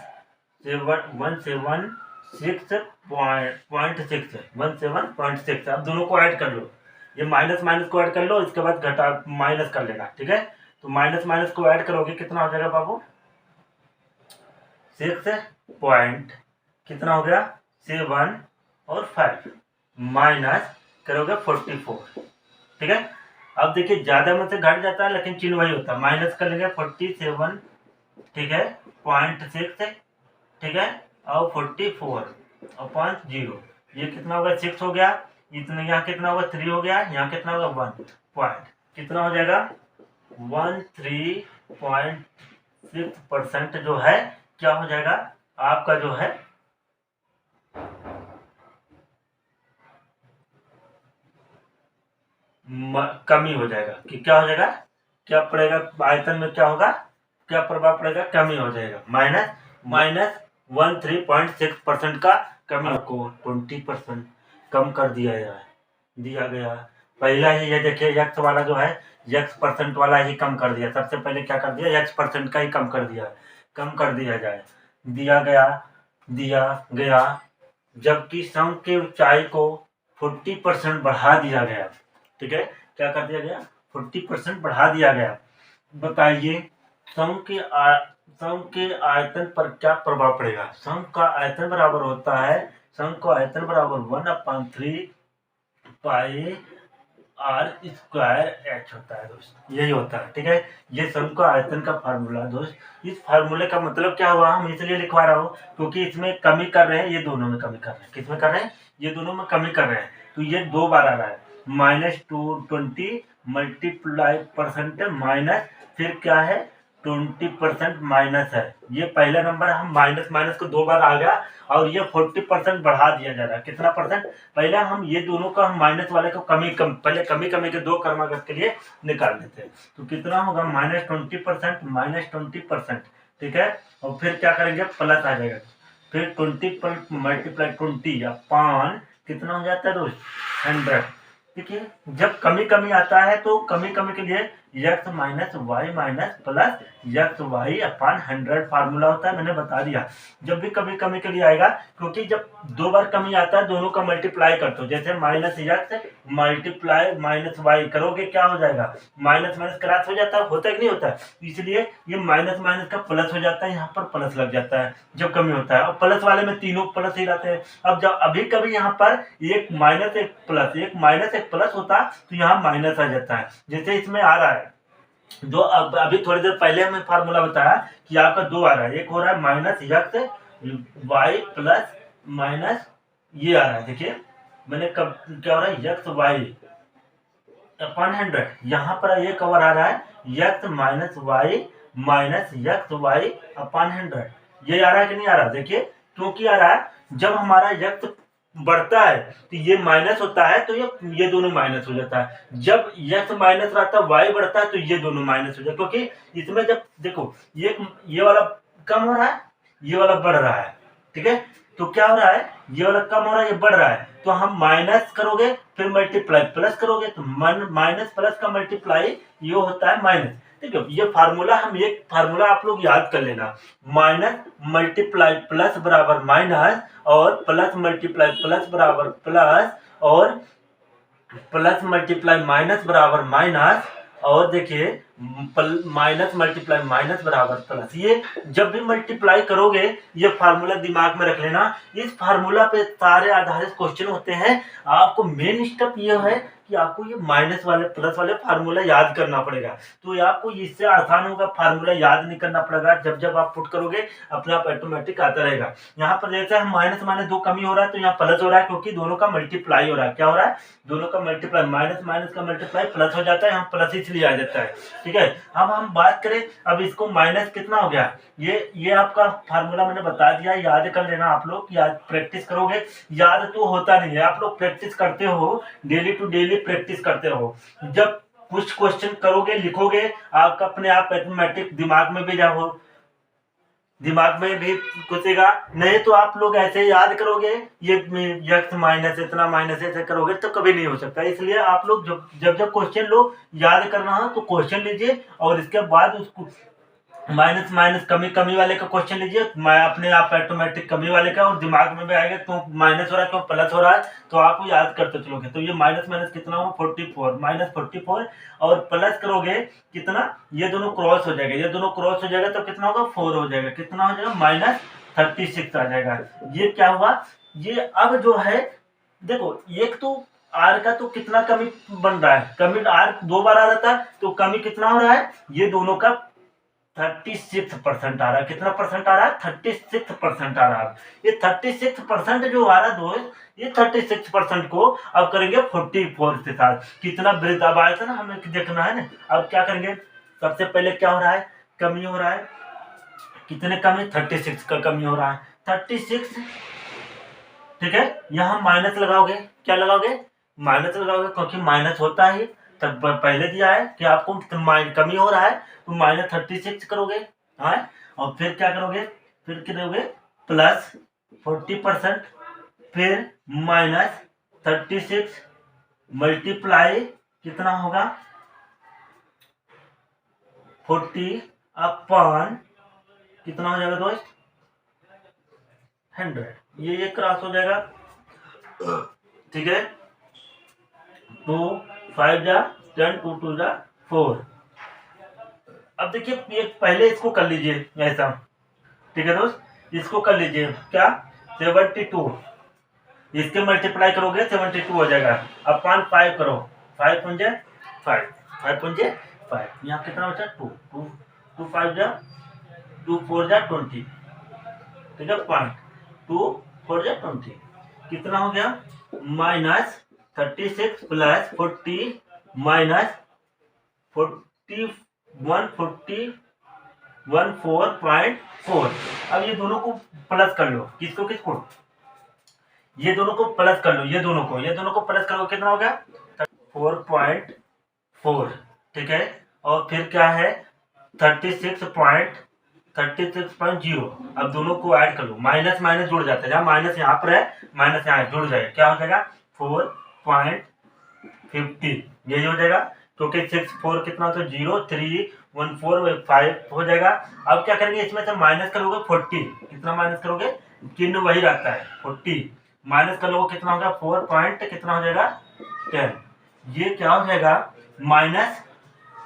176.6, अब दोनों को ऐड कर लो, ये माइनस माइनस को ऐड कर लो, इसके बाद घटा माइनस कर लेना। ठीक है, तो माइनस माइनस को ऐड करोगे कितना हो जाएगा बाबू 6 पॉइंट कितना हो गया 7 और 5 माइनस करोगे 44। ठीक है, अब देखिए ज्यादा में से घट जाता है लेकिन चिन्ह वही होता है, माइनस कर लेंगे 47, ठीक है, 0.6, ठीक है, और 44/0, ये कितना होगा 6 हो गया, इतना यहाँ कितना होगा 3 हो गया, यहाँ कितना होगा 1 पॉइंट, कितना हो जाएगा 13.6% जो है क्या हो जाएगा आपका जो है कमी हो जाएगा। कि क्या हो जाएगा, क्या पड़ेगा आयतन में, क्या होगा, क्या प्रभाव पड़ेगा, कमी हो जाएगा, माइनस 13.6% का कमी को 20% कम कर दिया गया। पहला ही ये देखिए यक्स वाला जो है यक्स परसेंट वाला ही कम कर दिया, सबसे पहले क्या कर दिया यक्स परसेंट का ही कम कर दिया जाए, दिया गया जबकि सम की ऊंचाई को 40% बढ़ा दिया गया। ठीक है, क्या कर दिया गया 40% बढ़ा दिया गया। बताइए सम के आयतन पर क्या प्रभाव पड़ेगा। सम का आयतन बराबर होता है, सम का आयतन बराबर 1/3 पाई आर स्क्वायर एच होता है दोस्त, यही होता है। ठीक है, ये सम का आयतन का फार्मूला दोस्त। इस फार्मूले का मतलब क्या हुआ, हम इसलिए लिखवा रहा हूँ क्योंकि इसमें कमी कर रहे हैं, ये दोनों में कमी कर रहे हैं। किसमें कर रहे हैं, ये दोनों में कमी कर रहे हैं, तो ये 2 बार आ रहा है -220 मल्टीप्लाई परसेंट माइनस फिर क्या है 20% माइनस है। ये पहला नंबर हम माइनस को 2 बार आ गया और ये 40% बढ़ा दिया जा रहा है। कितना परसेंट, पहले हम ये दोनों का हम माइनस वाले को पहले कमी के 2 क्रमागत के लिए निकाल देते हैं। तो कितना होगा -20%। ठीक है, और फिर क्या करेंगे प्लस आ जाएगा, फिर 20 पर मल्टीप्लाई 20 या 5 कितना हो जाता है दोस्त 100। देखिए जब कमी आता है तो कमी के लिए x minus Y minus plus x y upon 100 formula होता है, मैंने बता दिया। जब भी कमी के लिए आएगा, क्योंकि जब 2 बार कमी आता है दोनों का मल्टीप्लाई करते हो, जैसे -x मल्टीप्लाई -y करोगे क्या हो जाएगा माइनस क्रॉस हो जाता है, होता है कि नहीं होता है, इसलिए ये माइनस का प्लस हो जाता है, यहाँ पर प्लस लग जाता है जब कमी होता है, और प्लस वाले में तीनों प्लस ही रहते हैं। अब जब अभी कभी यहाँ पर एक माइनस एक प्लस होता तो यहाँ माइनस आ जाता है, जैसे इसमें आ रहा है जो अभी थोड़ी देर पहले हमें फार्मूला बताया कि आपका 2 आ रहा है, एक हो रहा है -x वाई प्लस माइनस ये आ रहा है। देखिए मैंने कब क्या हो रहा है x वाई अपॉन 100, यहाँ पर ये कवर आ रहा है x minus x y upon 100, ये आ रहा है कि नहीं आ रहा। देखिए क्योंकि आ रहा है जब हमारा x बढ़ता है तो ये माइनस होता है, तो ये दोनों माइनस हो जाता है। जब x माइनस रहता है y बढ़ता है तो ये दोनों माइनस हो जाता है, क्योंकि इसमें जब देखो ये वाला कम हो रहा है, ये वाला बढ़ रहा है। ठीक है, तो क्या हो रहा है, ये वाला कम हो रहा है, ये बढ़ रहा है, तो हम माइनस करोगे फिर मल्टीप्लाई प्लस करोगे, तो माइनस प्लस का मल्टीप्लाई ये होता है माइनस। ठीक है, ये फार्मूला आप लोग याद कर लेना, माइनस मल्टीप्लाई प्लस बराबर माइनस, और प्लस मल्टीप्लाई प्लस बराबर प्लस, और प्लस मल्टीप्लाई माइनस बराबर माइनस, और देखिए माइनस मल्टीप्लाई माइनस बराबर प्लस। ये जब भी मल्टीप्लाई करोगे ये फार्मूला दिमाग में रख लेना। इस फार्मूला पे सारे आधारित क्वेश्चन होते हैं। आपको मेन स्टेप ये है कि आपको ये माइनस वाले प्लस वाले फार्मूला याद करना पड़ेगा। तो ये आपको इससे आसान होगा, फार्मूला याद नहीं करना पड़ेगा। जब जब आप पुट करोगे अपने आप ऑटोमेटिक आता रहेगा। यहाँ पर जैसे हम माइनस माइनस 2 कमी हो रहा है तो यहाँ प्लस हो रहा है, क्योंकि दोनों का मल्टीप्लाई हो रहा है। क्या हो रहा है? दोनों का मल्टीप्लाई, माइनस माइनस का मल्टीप्लाई प्लस हो जाता है, यहाँ प्लस इसलिए आ जाता है। ठीक है, अब हम बात करें, अब इसको माइनस कितना हो गया, ये आपका फार्मूला मैंने बता दिया, याद कर लेना आप लोग। याद प्रैक्टिस करोगे, याद तो होता नहीं है, आप लोग प्रैक्टिस करते हो, डेली टू डेली प्रैक्टिस करते रहो। जब कुछ क्वेश्चन करोगे लिखोगे, आपका अपने आप ऑटोमेटिक दिमाग में भी घुसेगा। नहीं तो आप लोग ऐसे याद करोगे, ये यक्स माइनस इतना माइनस ऐसे करोगे तो कभी नहीं हो सकता। इसलिए आप लोग जब क्वेश्चन लो, याद करना हो तो क्वेश्चन लीजिए, और इसके बाद उसको माइनस माइनस कमी वाले का क्वेश्चन लीजिए, मैं अपने आप ऑटोमेटिक कमी वाले का, और दिमाग में भी आएगा क्यों माइनस हो रहा है क्यों प्लस हो रहा है, तो आप याद करते चलोगे। तो ये माइनस माइनस कितना हो, 44 माइनस 44, और प्लस करोगे कितना, ये दोनों क्रॉस हो जाएगा, ये दोनों क्रॉस हो जाएगा तो कितना होगा, 4 हो जाएगा। कितना हो जाएगा, माइनस 36 आ जाएगा। ये क्या हुआ, ये अब जो है देखो, एक तो आर का तो कितना कमी बन रहा है, कमी आर 2 बार आ रहा था, तो कमी कितना हो रहा है, ये दोनों का 36% आ रहा है। कितना परसेंट आ रहा है, 36% आ रहा है। ये 36% जो आ रहा है दोस्त, ये 36% को अब करेंगे 44 के साथ। कितना वृद्ध अब आया था ना, हमें देखना है ना। अब क्या करेंगे, सबसे पहले क्या हो रहा है, कमी हो रहा है, कितने कमी, 36 का कमी हो रहा है, 36। ठीक है, यहाँ माइनस लगाओगे, क्या लगाओगे, माइनस लगाओगे, क्योंकि माइनस होता है, तब पहले दिया है कि आपको कमी हो रहा है, तो माइनस 36 करोगे। हाँ, और फिर क्या करोगे, फिर करोगे प्लस 40%, फिर माइनस 36 मल्टीप्लाई कितना होगा, 40 अपॉन कितना हो जाएगा दोस्त, 100। ये क्रॉस हो जाएगा। ठीक है, 2 5 जा 10, 2 2 जा 4। अब देखिए, ये पहले इसको कर लीजिए ऐसा। ठीक है दोस्त, इसको कर लीजिए क्या, 72, इसके मल्टीप्लाई करोगे 72 हो जाएगा। अपॉन 5 करो, 5 पंजे 5, 5 पंजे 5, यहाँ कितना बचा, 2 2 2 5 जा 2 4 जा 20। ठीक है, 2 4 जा 20, कितना हो गया, माइनस 36 प्लस 40 माइनस 14.4। अब ये दोनों को प्लस कर लो, किसको, ये दोनों को प्लस कर लो, ये दोनों को प्लस करो, कितना हो गया, 4.4। ठीक है, और फिर क्या है, 36.0। अब दोनों को ऐड कर लो, माइनस माइनस जुड़ जाता है, जहाँ माइनस यहाँ पर है माइनस यहाँ जुड़ जाएगा, क्या हो जाएगा, 4.50, यही हो जाएगा। क्योंकि 6 4 कितना होता है, 0 3 1 4 5 हो जाएगा। अब क्या करेंगे, इसमें से माइनस करोगे 40, कितना माइनस करोगे, चिन्ह वही रहता है 40, माइनस कर लोगे कितना होगा, 4 पॉइंट कितना हो जाएगा, 10। ये क्या हो जाएगा, माइनस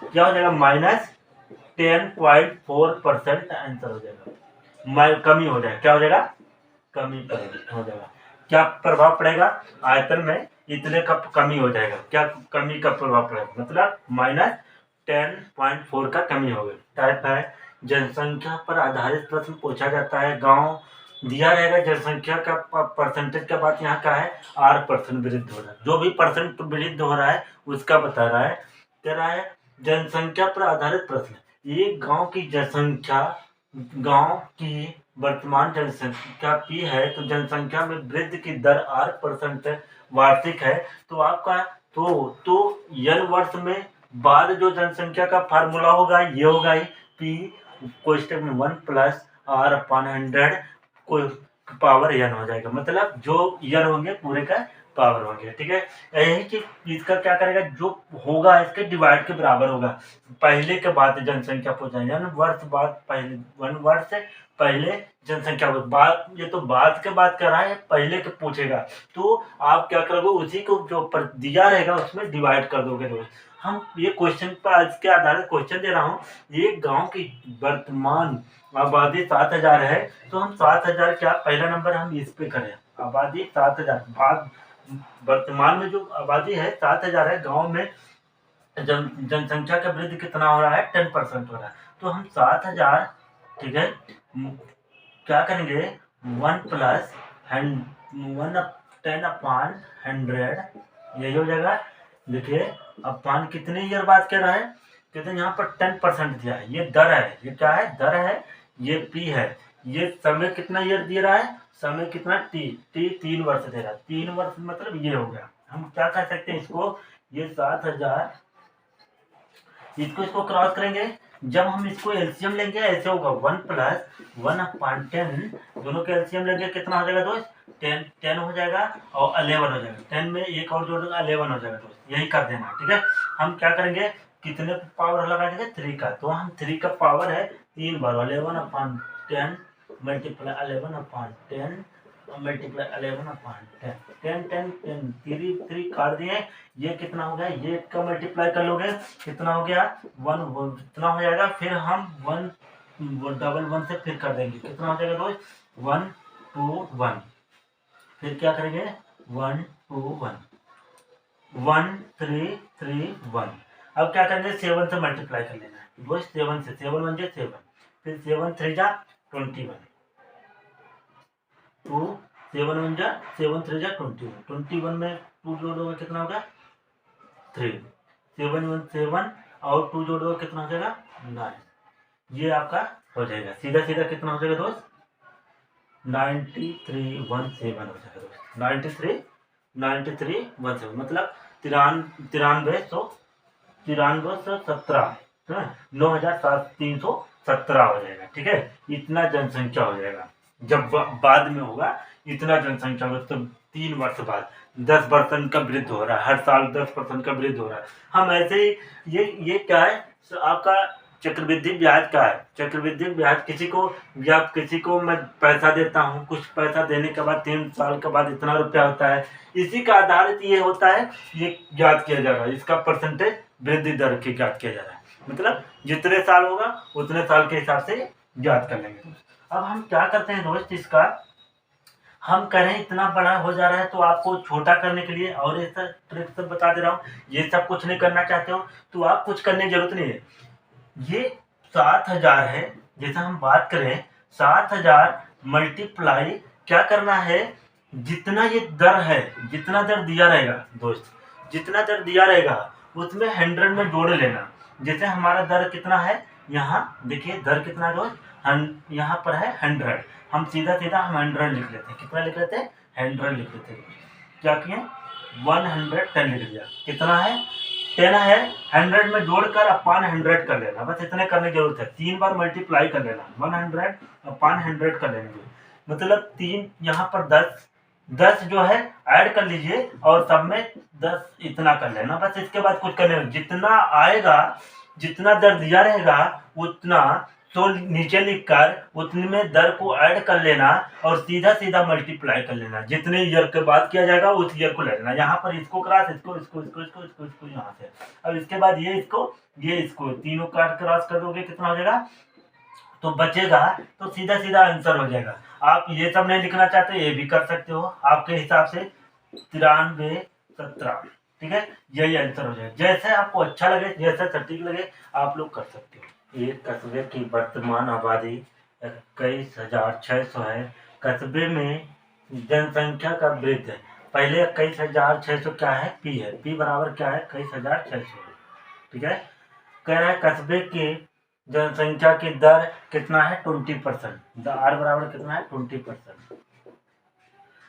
क्या हो जाएगा, माइनस 10.4% आंसर हो जाएगा, कमी हो जाएगा, क्या हो जाएगा, कमी हो जाएगा। क्या प्रभाव पड़ेगा, आयतन में इतने का कमी हो जाएगा, क्या कमी का प्रभाव पड़ेगा, मतलब माइनस 10.4 का कमी हो गया। टाइप है, जनसंख्या पर आधारित प्रश्न पूछा जाता है। गांव दिया रहेगा, जनसंख्या का परसेंटेज का बात यहाँ का है, 8% वृद्धि हो रहा है, जो भी परसेंट वृद्धि हो रहा है उसका बता रहा है। कह रहा है जनसंख्या पर आधारित प्रश्न, एक गांव की जनसंख्या, गांव की वर्तमान जनसंख्या P है, तो जनसंख्या में वृद्धि की दर 8% वार्षिक है। तो आपका तो n वर्ष में बाद जो जनसंख्या का फार्मूला होगा ये होगा P कोष्टक में 1 प्लस R अपॉन 100 को पावर n हो जाएगा, मतलब जो n होंगे पूरे का पावर हो गया। ठीक है, यही कि इसका क्या करेगा, जो होगा इसके डिवाइड के बराबर होगा। पहले के बाद जनसंख्या पूछा, यानी वर्ष बाद पहले, 1 वर्ष से पहले जनसंख्या बाद, ये तो बाद के बाद कर रहा है, पहले के पूछेगा तो आप क्या करोगे, उसी को जो पर दिया रहेगा उसमें डिवाइड कर दोगे दोस्त। हम ये क्वेश्चन पर आज के आधारित क्वेश्चन दे रहा हूँ। ये गांव की वर्तमान आबादी 7,000 है, तो हम 7,000 क्या पहला नंबर हम इस पे करें, आबादी 7,000, बाद वर्तमान में जो आबादी है 7,000 है, गांव में जनसंख्या का वृद्धि कितना हो रहा है, 10% हो रहा है। तो हम 7,000, ठीक है, क्या करेंगे, 1 प्लस 10/100, यही हो जाएगा। देखिए अपान कितने ईयर बाद कह रहा है, कहते हैं यहाँ पर 10% दिया है, ये दर है, ये क्या है, दर है, ये पी है, ये समय कितना ईयर दे रहा है, समय कितना टी 3 वर्ष दे रहा है, 3 वर्ष मतलब ये हो गया। हम क्या कह सकते हैं इसको, ये 7,000, इसको क्रॉस करेंगे, जब हम इसको एलसीएम लेंगे ऐसे होगा, 1 प्लस 1/10, दोनों के एलसीएम लेंगे कितना हो जाएगा दोस्त, 10 हो जाएगा और 11 हो जाएगा, 10 में एक और जोड़ देगा 11 हो जाएगा दोस्त, यही कर देना। ठीक है, हम क्या करेंगे, कितने पावर लगा देंगे, 3 का, तो हम 3 का पावर है 3 बार, 11/10 मल्टीप्लाई 11/10 मल्टीप्लाई 11/10, 10 3 काट दिए, ये कितना हो गया, ये का मल्टीप्लाई कर लोगे कितना हो गया, 1 कितना हो जाएगा, फिर हम 1 से फिर कर देंगे, कितना हो जाएगा दोस्त, 1 2 1, फिर क्या करेंगे, 1 2 1 1 3 3 1। अब क्या करेंगे, 7 से मल्टीप्लाई कर लेना है दोस्त, 7 से, 7 1 जा 7, फिर 7 3 जा 21, 2 7 1 जा 7 3 जा 21, 21 में 2 जोड़ोगे कितना होगा, 3, 7 1 7 और 2 जोड़ोगे कितना हो जाएगा, 9, ये आपका हो जाएगा, सीधा सीधा कितना हो जाएगा दोस्त, 9317 हो जाएगा दोस्त, 9317 मतलब 9317, 9,317 हो जाएगा। ठीक है, इतना जनसंख्या हो जाएगा, जब बाद में होगा इतना जनसंख्या होगा, तब 3 वर्ष बाद 10% का वृद्धि हो रहा है, हर साल 10% का वृद्धि हो रहा है। हम ऐसे ही ये क्या है, आपका चक्रवृद्धि ब्याज का है, चक्रवृद्धि ब्याज किसी को मैं पैसा देता हूँ, कुछ पैसा देने के बाद 3 साल के बाद इतना रुपया होता है, इसी का आधारित ये होता है, ये ज्ञात किया जा रहा है, इसका परसेंटेज वृद्धि दर की ज्ञात किया जा रहा है, मतलब जितने साल होगा उतने साल के हिसाब से ज्ञात कर लेंगे। अब हम क्या करते हैं दोस्त, इसका हम करें इतना बड़ा हो जा रहा है, तो आपको छोटा करने के लिए और ऐसा ट्रिक सब बता दे रहा हूँ। ये सब कुछ नहीं करना चाहते हो तो आप कुछ करने की जरूरत नहीं है। ये 7,000 है, जैसा हम बात करें 7,000 मल्टीप्लाई क्या करना है, जितना ये दर है, जितना दर दिया रहेगा दोस्त, जितना दर दिया रहेगा उसमें 100 में जोड़ लेना। जैसे हमारा दर कितना है, यहाँ देखिए दर कितना दोस्त, यहाँ पर है 100, हम सीधा हम 100 लिख लेते हैं, कितना लिख लेते हैं, 100 लिख लेते हैं। क्या किए, 110 लिख दिया, कितना है, 10 है, 100 में जोड़कर अपान 100 कर लेना, बस इतने करने की जरूरत है, 3 बार मल्टीप्लाई कर लेना, 100 अपान 100 कर लेंगे, मतलब 3 यहाँ पर 10 जो है ऐड कर लीजिए और सब में 10 इतना कर लेना, बस इसके बाद कुछ करने, जितना आएगा, जितना दर दिया रहेगा उतना तो नीचे लिखकर उतने में दर को ऐड कर लेना और सीधा मल्टीप्लाई कर लेना, जितने ईयर के बाद किया जाएगा उस ईयर को ले लेना, यहाँ पर इसको क्रॉस, इसको यहाँ से, अब इसके बाद ये इसको तीनों काट क्रॉस कर दोगे, कितना हो जाएगा, तो बचेगा, तो सीधा आंसर हो जाएगा। आप ये सब नहीं लिखना चाहते ये भी कर सकते हो आपके हिसाब से, 9317, ठीक है, यही आंसर हो जाएगा, जैसे आपको अच्छा लगे, जैसा सटीक लगे आप लोग कर सकते हो। एक कस्बे की वर्तमान आबादी 21,600 है, कस्बे में जनसंख्या का वृद्धि, पहले 21,600 क्या है, पी है, पी बराबर क्या है, 21,600, ठीक है, कह रहा है कस्बे की जनसंख्या की दर कितना है, 20%, आर बराबर कितना है, 20%।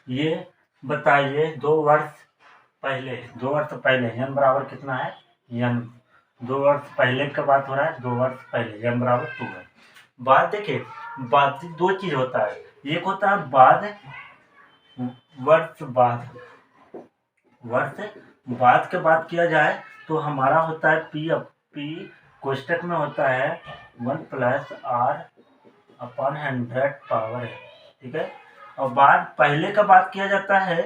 ये बताइए 2 वर्ष पहले एन बराबर कितना है, एन 2 वर्ष पहले का बात हो रहा है, 2 वर्ष पहले एन बराबर 2 है। बात देखिए, बात 2 चीज होता है, एक होता है बाद, वर्ष बाद, वर्ष बाद के बात किया जाए तो हमारा होता है पी कोष्टक में होता है 1+r/100 पावर है, ठीक है। और बाद पहले का बात किया जाता है,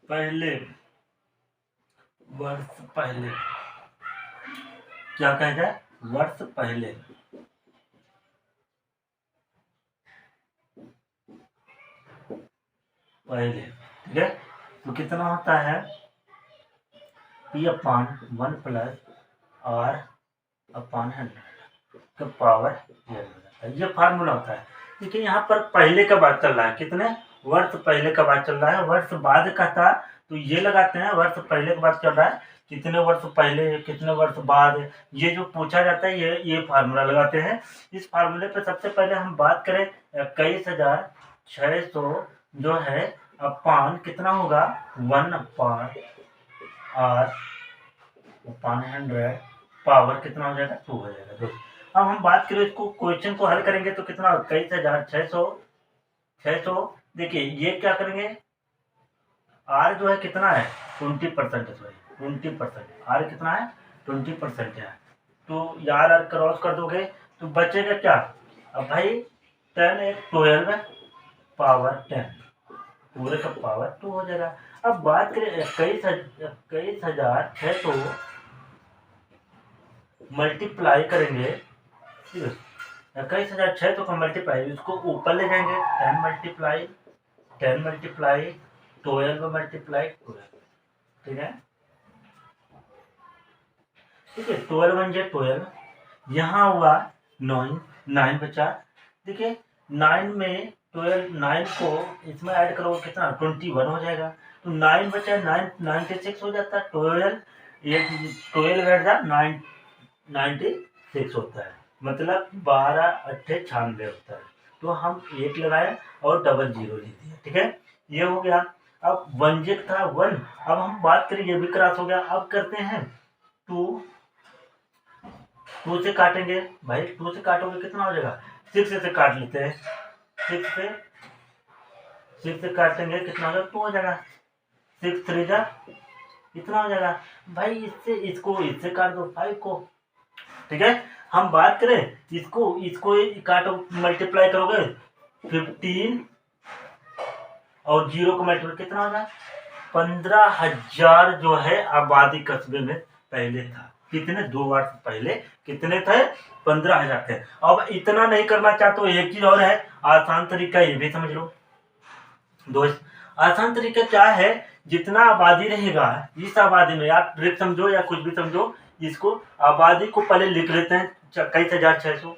पहले वर्ष पहले, क्या कहा जाए, वर्ष पहले, ठीक है। तो कितना होता है P/1+r/100 का पावर ये फार्मूला होता है। देखिए यहाँ पर पहले का बात चल रहा है, कितने वर्ष पहले का बात चल रहा है, वर्ष बाद का था तो ये लगाते हैं, वर्ष पहले का बात चल रहा है, कितने वर्ष पहले कितने वर्ष बाद, ये जो पूछा जाता है ये फार्मूला लगाते हैं। इस फार्मूले पे सबसे पहले हम बात करें 21,600 जो है अपान कितना होगा 1/r/100 पावर कितना हो जाएगा 2 हो जाएगा। अब हम बात करें इसको, क्वेश्चन को हल करेंगे तो कितना 21,600 देखिए ये क्या करेंगे, आर जो है कितना है 20%, 20%, आर कितना है 20% है, तो यार आर क्रॉस कर दोगे तो बचेगा क्या, अब भाई 10 एक 12 पावर 10 पूरे का पावर 2 हो जाएगा। अब बात करें 21,600 मल्टीप्लाई करेंगे, 21,600 का मल्टीप्लाई, इसको ऊपर ले जाएंगे 10 मल्टीप्लाई 12 मल्टीप्लाई 12, ठीक है, ठीक है, 12 बन जाए 12, यहाँ हुआ 9 बचा, देखिए 9 में 9 को इसमें ऐड करोगे कितना 21 हो जाएगा, तो 9 बचा 96 हो जाता है, 12 बैठ जा 96 होता है, मतलब 12×8 = 96 होता है। तो हम 1 लगाए और डबल 0 लिख दिया, ठीक है, ये हो गया। अब 1 था 1, अब हम बात करें ये भी क्रॉस हो गया, अब करते हैं 2 से काटेंगे, भाई 2 से काटोगे कितना हो जाएगा 6 से काट लेते हैं, 6 से काटेंगे कितना हो जाएगा 2 हो जाएगा, 6 3 जा कितना हो जाएगा भाई, इससे काट दो 5 को, ठीक है। हम बात करें इसको काटो, मल्टीप्लाई करोगे 15 और 0 को मल्टीप्लाई कितना होगा 15,000 जो है आबादी कस्बे में पहले था, कितने 2 वर्ष पहले कितने थे 15,000 थे। अब इतना नहीं करना चाहते हो, एक चीज और है, आसान तरीका ये भी समझ लो दोस्त। आसान तरीका क्या है, जितना आबादी रहेगा इस आबादी में, आप ट्रिक समझो या कुछ भी समझो, इसको आबादी को पहले लिख लेते हैं 21,600,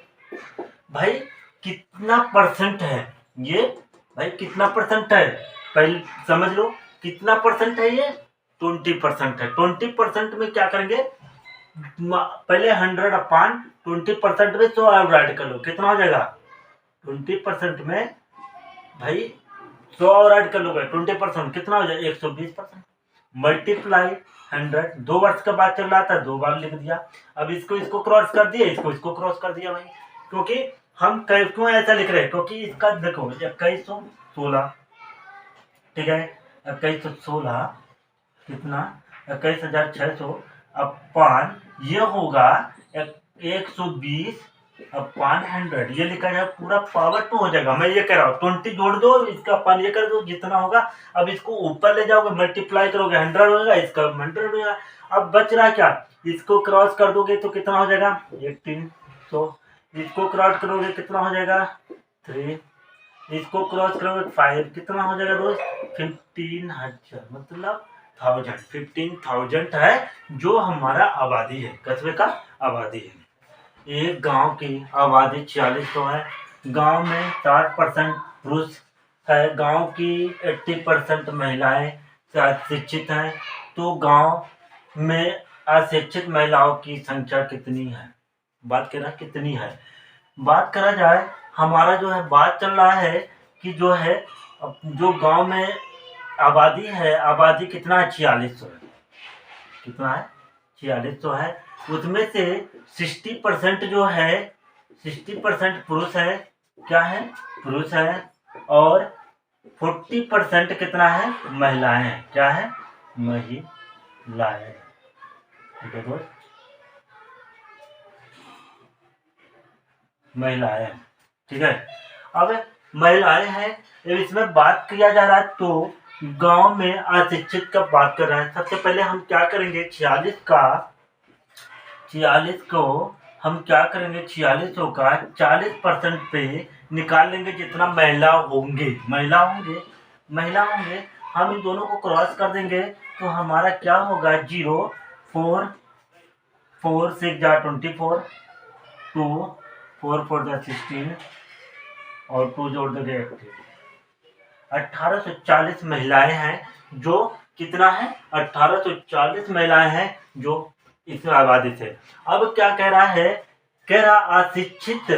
भाई कितना परसेंट है ये, भाई कितना परसेंट है पहले समझ लो, कितना परसेंट है ये 20% है। 20% में क्या करेंगे, पहले 100/20% में 100 और ऐड कर लो, कितना हो जाएगा 20% में भाई 100 और ऐड कर लो, 20% कितना हो जाएगा 120%, मल्टीप्लाई 100, 2 वर्ष का बात चल रहा था 2 बार लिख दिया। अब इसको क्रॉस कर दिया, इसको क्रॉस कर दिया भाई, क्योंकि हम क्यों ऐसा लिख रहे हैं, क्योंकि इसका देखो 2116, ठीक है, 2116 कितना 21,600 अपान ये होगा 120/100, ये लिखा जाए पूरा पावर 2 हो जाएगा। मैं ये कह रहा हूँ 20 जोड़ दो, इसका अपान ये कर दो, जितना होगा अब इसको ऊपर ले जाओगे मल्टीप्लाई करोगे 100 होगा, इसका 100 होगा। अब बच रहा क्या, इसको क्रॉस कर दोगे तो कितना हो जाएगा 1800, इसको क्रॉस करोगे कितना हो जाएगा 3, इसको क्रॉस करोगे 5, कितना हो जाएगा दोस्त 15,000, मतलब 15,000 है जो हमारा आबादी है, कस्बे का आबादी है। एक गांव की आबादी 4600 है, गांव में 60% पुरुष है, गांव की 80% महिलाएं शिक्षित हैं, तो गांव में अशिक्षित महिलाओं की संख्या कितनी है, बात करा कितनी है, बात करा जाए हमारा जो है बात चल रहा है कि जो है जो गांव में आबादी है, आबादी कितना है 4600 है, कितना है 4600 है, उसमें से 60% जो है 60% पुरुष है, क्या है पुरुष है, और 40% कितना है महिलाएं हैं, क्या है महिलाएं। ठीक है दोस्त, महिलाएं। ठीक है, अब महिलाएं हैं, अब इसमें बात किया जा रहा है तो गांव में अशिक्षित का बात कर रहे हैं। सबसे पहले हम क्या करेंगे, 46 को हम क्या करेंगे, 46 का 40% पे निकाल लेंगे जितना महिला होंगे। हम इन दोनों को क्रॉस कर देंगे तो हमारा क्या होगा, 0 4 4 6 जा 24, 2 4 4 जा 16 और 2 जोड़ देंगे 1840 महिलाएं हैं। जो कितना है, 1840 महिलाएं हैं जो इसमें आबादी थे। अब क्या कह रहा है, कह रहा अशिक्षित,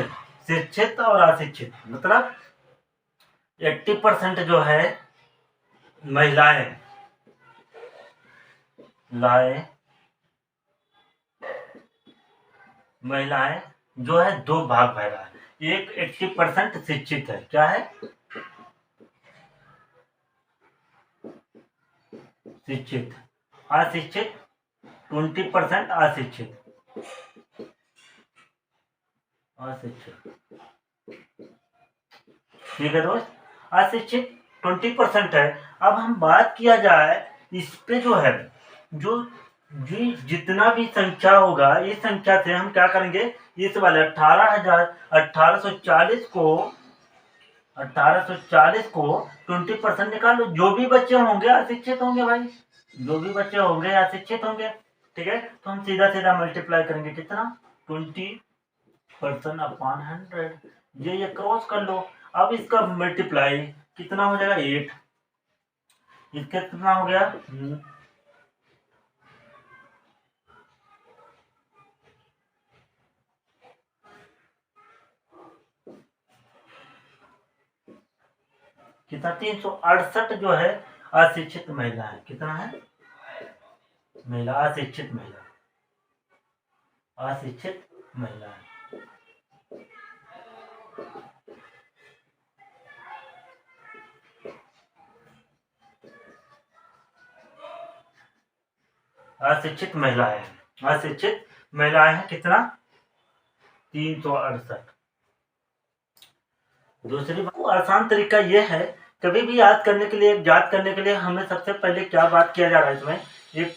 शिक्षित और अशिक्षित मतलब 80% जो है महिलाएं जो है दो भाग बह रहा है। एक 80% शिक्षित है, क्या है, शिक्षित। अशिक्षित 20% अशिक्षित। ठीक है दोस्त, अशिक्षित 20% है। अब हम बात किया जाए इस पे जो है, जो जी जितना भी संख्या होगा, इस संख्या से हम क्या करेंगे, इस वाले 1840 को 20% निकाल लो। जो भी बच्चे होंगे अशिक्षित होंगे भाई, जो भी बच्चे होंगे अशिक्षित होंगे। ठीक है, तो हम सीधा सीधा मल्टीप्लाई करेंगे कितना, 20% अपॉन 100, ये क्रॉस कर लो। अब इसका मल्टीप्लाई कितना हो जाएगा, 8। इसका कितना हो गया, कितना, 368 जो है अशिक्षित महिला है। कितना है, महिला, अशिक्षित महिला है। अशिक्षित महिलाएं हैं कितना, 368। दूसरी बात, आसान तरीका यह है, कभी भी याद करने के लिए हमें सबसे पहले क्या बात किया जा रहा है, इसमें एक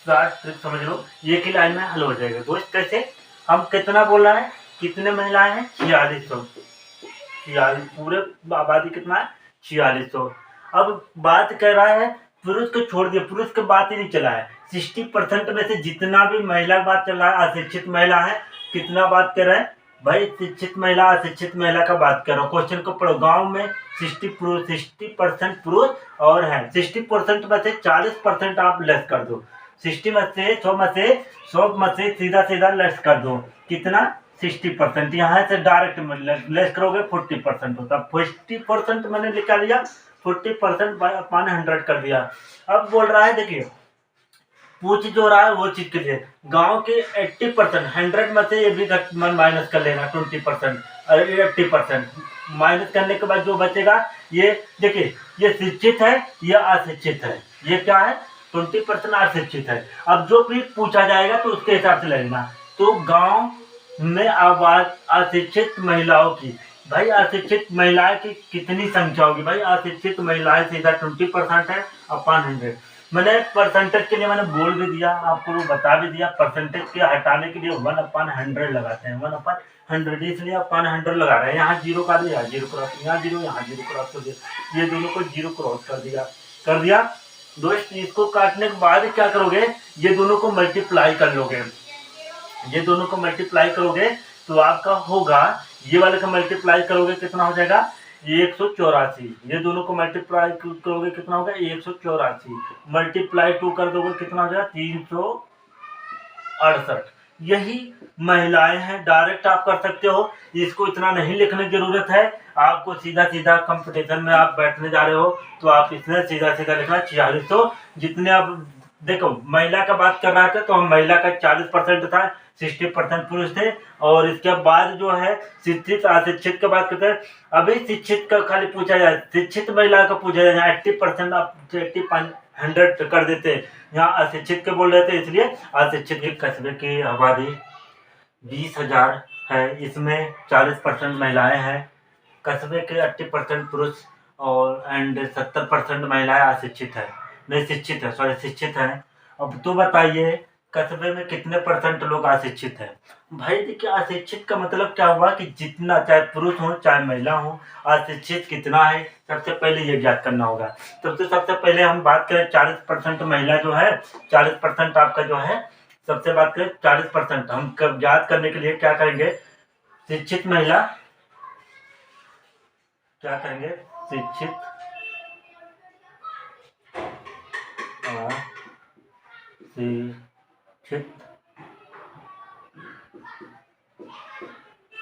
शॉर्ट ट्रिक समझ लो, एक ही लाइन में हल हो जाएगा दोस्त। कैसे, हम कितना बोल रहे हैं, कितने महिलाएं हैं, 4600। पूरे आबादी कितना है, 4600। अब बात कर रहा है पुरुष को छोड़ दिया, पुरुष की बात ही नहीं चला है। 60% में से जितना भी महिला बात चल रहा है, अशिक्षित महिला है, कितना बात कर रहे हैं भाई, शिक्षित महिला अशिक्षित महिला का बात कर रहा हूँ। क्वेश्चन को पढ़ो, गांव में 60% पुरुष और है, 60% में से 40% आप लेस कर दो, 60 में से 100 में से सीधा लेस कर दो, कितना, 60%। यहाँ से डायरेक्ट लेस करोगे 40% होता, 40% मैंने निकाल लिया, 40% अपॉन 100 कर दिया। अब बोल रहा है, देखिए पूछ जो रहा है वो चीज के लिए, गांव के 80%, 100 में से ये भी माइनस कर लेना 20%, 80% माइनस करने के बाद जो बचेगा, ये देखिए, ये शिक्षित है, ये अशिक्षित है, ये क्या है, 20% अशिक्षित है। अब जो भी पूछा जाएगा तो उसके हिसाब से लेना। तो गांव में आबाद अशिक्षित महिलाओं की, भाई अशिक्षित महिलाएं की कितनी संख्या होगी, भाई अशिक्षित महिलाएं सीधा 20% है अपॉन 100। मैंने परसेंटेज के लिए मैंने बोल भी दिया, आपको बता भी दिया, परसेंटेज के हटाने के लिए 1/100 लगाते हैं, 1/100 इसलिए अपॉन 100 लगा रहे हैं। यहाँ 0 का दिया, 0 क्रॉस, यहाँ 0, यहाँ 0 क्रॉस कर दिया, ये दोनों को 0 क्रॉस कर दिया दोस्त। इसको काटने के बाद क्या करोगे, ये दोनों को मल्टीप्लाई कर लोगे, ये दोनों को मल्टीप्लाई करोगे तो आपका होगा, ये वाले का मल्टीप्लाई करोगे कितना हो जाएगा, 184। ये दोनों को मल्टीप्लाई करोगे कितना होगा, 184 मल्टीप्लाई 2 कर दोगे कितना हो जाएगा, 368। यही महिलाएं हैं, डायरेक्ट आप कर सकते हो, इसको इतना नहीं लिखने की जरूरत है। आपको सीधा कंपटीशन में आप बैठने जा रहे हो तो आप इसमें सीधा लिखना 4600। जितने आप देखो, महिला का बात कर रहा था तो हम महिला का 40% था, 60% पुरुष थे, और इसके बाद जो है शिक्षित अशिक्षित की बात करते हैं। अभी शिक्षित का खाली पूछा जाए, शिक्षित महिला का पूछा जाए 80%, 100 कर देते। यहाँ अशिक्षित के बोल रहे थे, इसलिए अशिक्षित के कस्बे की आबादी 20,000 है, इसमें 40% महिलाएं हैं। कस्बे के 80% पुरुष और 70% महिलाएं अशिक्षित है, नहीं शिक्षित है, सॉरी शिक्षित है। अब तो बताइए कस्बे में कितने परसेंट लोग अशिक्षित हैं? भाई देखिए, अशिक्षित का मतलब क्या हुआ कि जितना, चाहे पुरुष हो चाहे महिला हो, अशिक्षित कितना है सबसे पहले ये ज्ञात करना होगा। तो सबसे पहले हम बात करें 40% महिला जो है, 40% आपका जो है, सबसे बात करें 40%, हम कब ज्ञात करने के लिए क्या करेंगे? शिक्षित महिला, क्या करेंगे? शिक्षित शिक्षित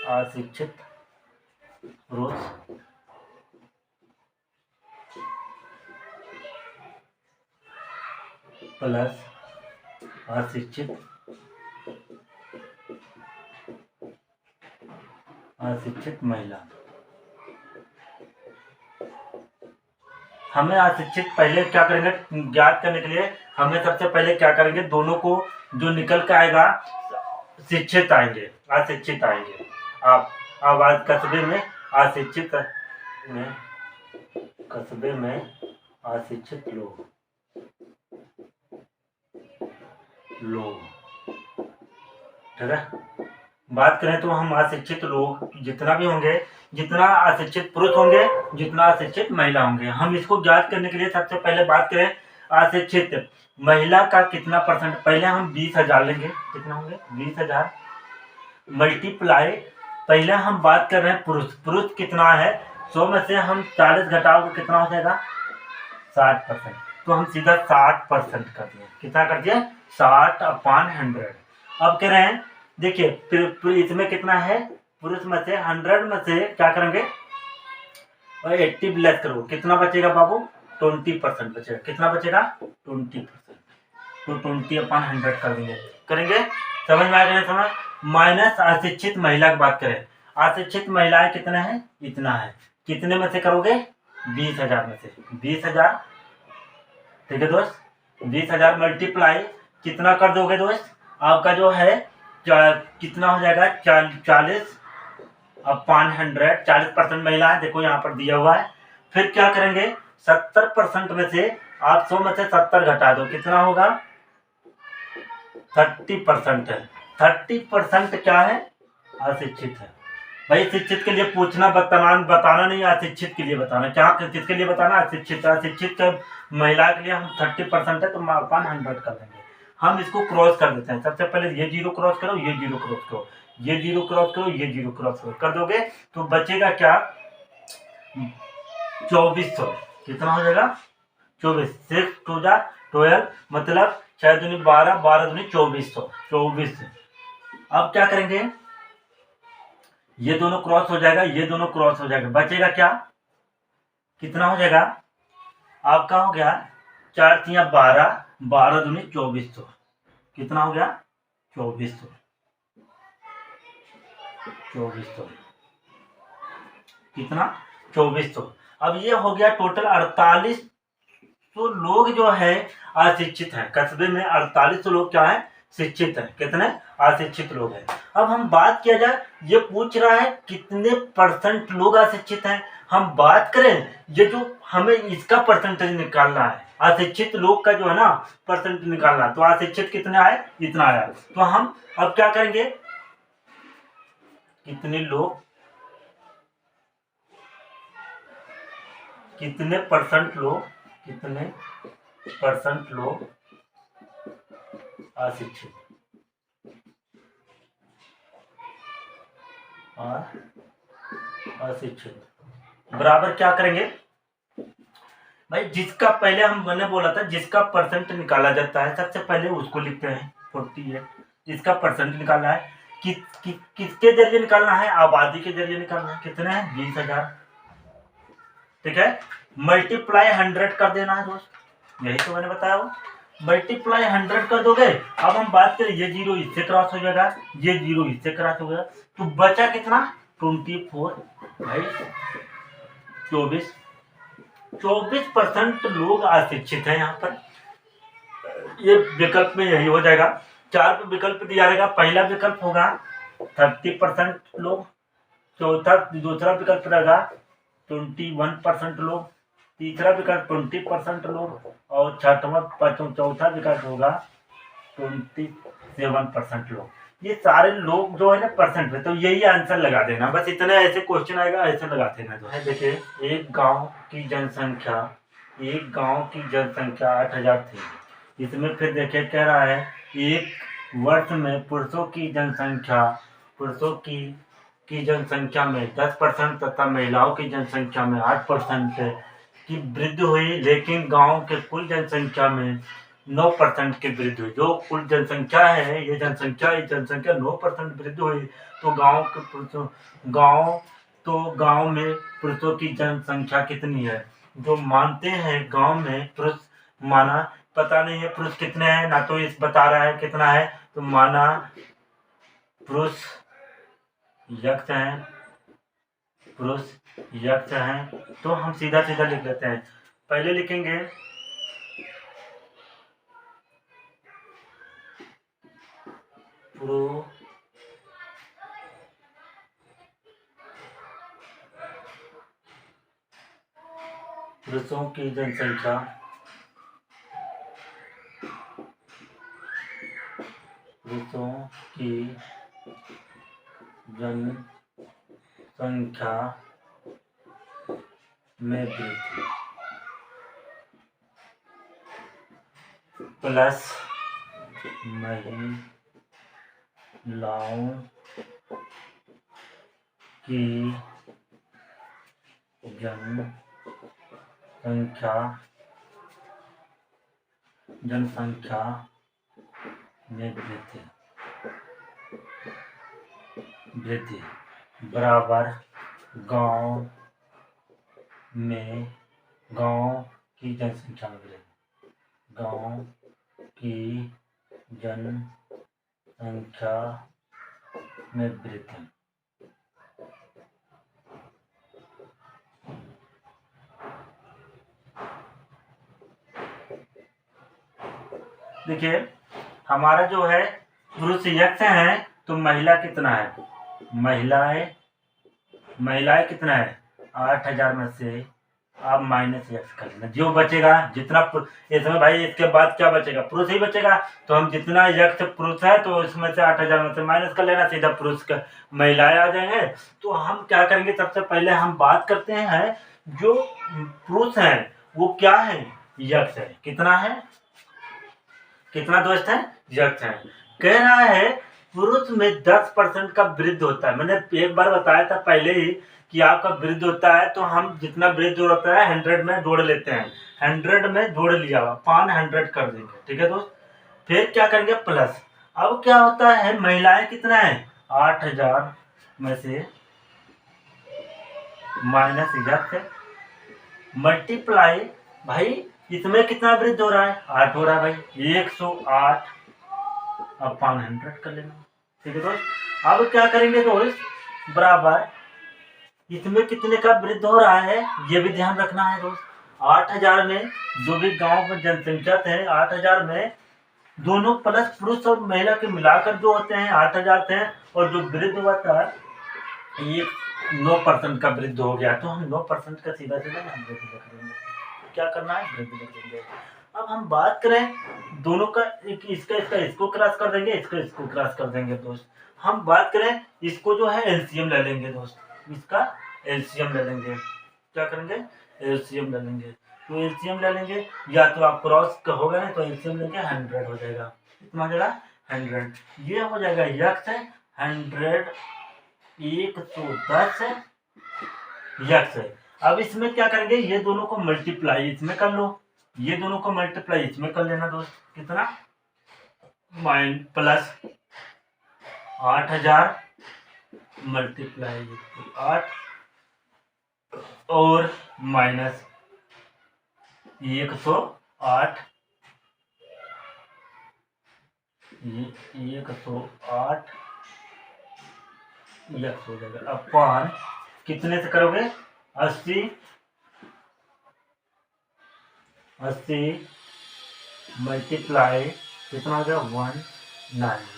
अशिक्षित पुरुष प्लस अशिक्षित महिला। हमें अशिक्षित पहले क्या करेंगे ज्ञात करने के लिए? हमें सबसे पहले क्या करेंगे, दोनों को जो निकल के आएगा शिक्षित आएंगे, अशिक्षित आएंगे। आप आज कस्बे में अशिक्षित लोग ठीक है। बात करें तो हम अशिक्षित लोग जितना भी होंगे, जितना अशिक्षित पुरुष होंगे, जितना अशिक्षित महिला होंगे, हम इसको ज्ञात करने के लिए सबसे पहले बात करें अशिक्षित महिला का कितना परसेंट। पहले हम 20,000 लेंगे, कितना होंगे? 20,000 मल्टीप्लाई, पहले हम बात कर रहे हैं पुरुष कितना है, 100 में से हम 40 घटाओगे कितना हो जाएगा? 60%। तो हम सीधा 60% कर दिए। कितना कर दिया? 60/100। अब कह रहे हैं देखिए इसमें कितना है, पुरुष में से 100 में से क्या करेंगे, 80 लेस करो, कितना बचेगा बाबू? 20% बचेगा। कितना बचेगा? 20%। तो 20/100 कर देंगे, करेंगे। समझ में आ गया? समझ। माइनस अशिक्षित महिला की बात करें, अशिक्षित महिलाएं कितने हैं? इतना है। कितने में से करोगे? 20,000 में से 20,000, ठीक है दोस्त। 20,000 मल्टीप्लाई कितना कर दोगे दोस्त? आपका जो है कितना हो जाएगा? 40/100, 40% महिला है, देखो यहाँ पर दिया हुआ है। फिर क्या करेंगे? 70% में से आप 100 में से 70 घटा दो, कितना होगा? 30% है। 30% क्या है? अशिक्षित है। भाई शिक्षित के लिए पूछना बताना नहीं, अशिक्षित के लिए बताना। क्या किसके लिए बताना? अशिक्षित महिला के लिए हम 30% है तो 100 कर देंगे। हम इसको क्रॉस कर देते हैं। सबसे पहले ये 0 क्रॉस करो, ये 0 क्रॉस करो, ये 0 क्रॉस करो, ये 0 क्रॉस करो, कर दोगे तो बचेगा क्या? 2400। कितना हो जाएगा? 24। 6 2 जा 12, मतलब 6 दूनी 12, 12 दूनी 2400, 24। अब क्या करेंगे? ये दोनों क्रॉस हो जाएगा, ये दोनों क्रॉस हो जाएगा, बचेगा क्या? कितना हो जाएगा? आपका हो गया 4 3 12, 12 दूनी 2400। कितना हो गया? 2400। कितना? 2400। अब ये हो गया टोटल 4800 लोग जो है अशिक्षित हैं। कस्बे में 4800 लोग क्या है? शिक्षित है। कितने? अशिक्षित लोग हैं। अब हम बात किया जाए, ये पूछ रहा है कितने परसेंट लोग अशिक्षित हैं। हम बात करें, ये जो हमें इसका परसेंटेज निकालना है, अशिक्षित लोग का जो है ना परसेंट निकालना है, तो अशिक्षित कितने आए? इतना आया। तो हम अब क्या करेंगे? कितने लोग, कितने परसेंट लोग अशिक्षित बराबर क्या करेंगे भाई? जिसका पहले मैंने बोला था जिसका परसेंट निकाला जाता है सबसे पहले उसको लिखते हैं 48। इसका परसेंट निकालना है, किसके जरिए निकालना है? आबादी के जरिए निकालना है। कितने हैं? 20,000। ठीक है, मल्टीप्लाई 100 कर देना है दोस्त, यही तो मैंने बताया वो। मल्टीप्लाई 100 कर दोगे। अब हम बात करें, ये 0 इससे क्रॉस हो जाएगा, ये 0 इससे क्रॉस हो गया, तो बचा कितना? 24 भाई 24। 24% लोग अशिक्षित हैं यहाँ पर। ये विकल्प में यही हो जाएगा। 4 विकल्प दिया रहेगा। पहला विकल्प होगा 30% लोग, चौथा दूसरा विकल्प रहेगा 21% लोग, तीसरा विकल्प 20% लोग और चौथा विकल्प होगा 27% लोग। ये सारे लोग जो है ना परसेंट में, तो यही आंसर लगा देना बस। इतना ऐसे क्वेश्चन आएगा, ऐसे लगा देना जो है। देखिए एक गांव की जनसंख्या 8,000 थी। इसमें फिर देखिए कह रहा है एक वर्ष में पुरुषों की जनसंख्या में 10% तथा महिलाओं की जनसंख्या में 8% की वृद्धि हुई, लेकिन गांव के कुल जनसंख्या में 9% की वृद्धि हुई। जो कुल जनसंख्या है ये जनसंख्या 9% वृद्धि हुई। तो गांव में पुरुषों की जनसंख्या कितनी है? जो मानते हैं गांव में पुरुष, माना पता नहीं है पुरुष कितने हैं, ना तो इस बता रहा है कितना है, तो माना पुरुष यक्ष हैं, तो हम सीधा सीधा लिख लेते हैं। पहले लिखेंगे पुरुषों की जनसंख्या में वृद्धि प्लस महिलाओं की जनसंख्या में वृद्धि बराबर गांव की जनसंख्या में वृद्धि। गांव की जनसंख्या में वृद्धि। देखिए हमारा जो है पुरुष यक्ष है, तो महिला कितना है? महिलाएं कितना है? 8,000 में से आप माइनस यक्ष कर लेना, जो बचेगा जितना इसमें भाई इसके बाद क्या बचेगा? पुरुष ही बचेगा। तो हम जितना यक्ष पुरुष है तो इसमें से 8,000 में से माइनस कर लेना, सीधा पुरुष का महिलाएं आ जाएंगे। तो हम क्या करेंगे, सबसे पहले हम बात करते हैं जो पुरुष है वो क्या है? यक्ष है। कितना है? कितना दोस्त है? यक्ष है। कह रहा है पुरुष में 10% का वृद्धि होता है। मैंने एक बार बताया था पहले ही कि आपका वृद्धि होता है तो हम जितना वृद्धि होता है 100 में जोड़ लेते हैं। 100 में जोड़ लिया, 500 कर देंगे, ठीक है दोस्त। फिर क्या करेंगे? प्लस। अब क्या होता है, महिलाएं कितना है? 8,000 में से माइनस यक्ष मल्टीप्लाई, भाई इसमें कितना वृद्धि हो रहा है? 8 हो रहा है भाई, 108 अपॉन 100 कर लेना, ठीक है दोस्त। अब क्या करेंगे दोस्त? बराबर इसमें कितने का वृद्धि हो रहा है ये भी ध्यान रखना है दोस्त। 8,000 में जो भी गांव में जनसंख्या थे 8,000 में दोनों प्लस पुरुष और महिला के मिलाकर जो होते हैं 8,000 थे, और जो वृद्धि हुआ था ये 9% का वृद्धि हो गया। तो हम 9% का सीधा सीधा हम वृद्धि लिख देंगे। क्या करना है? वृद्धि लिख देंगे। अब हम बात करें दोनों का, इसका इसको क्रॉस कर देंगे, इसको क्रॉस कर देंगे दोस्त। हम बात करें इसको जो है एलसीएम ले लेंगे दोस्त, इसका एलसीएम ले लेंगे। क्या करेंगे? एलसीएम ले लेंगे। तो एलसीएम ले लेंगे, या तो आप क्रॉस होगा ना तो एलसीएम लेंगे 100 हो जाएगा। कितना हो जाएगा? 100। ये हो जाएगा यक्ष है 100, 110 यक्ष है। अब इसमें क्या करेंगे? ये दोनों को मल्टीप्लाई इसमें कर लो, ये दोनों को मल्टीप्लाई इसमें कर लेना दोस्त। कितना? प्लस 8,000 मल्टीप्लाई 8 और माइनस 108, 108 यक्ष हो जाएगा। अपॉन कितने से करोगे? 80 80 मल्टीप्लाई कितना हो जाएगा 19 हो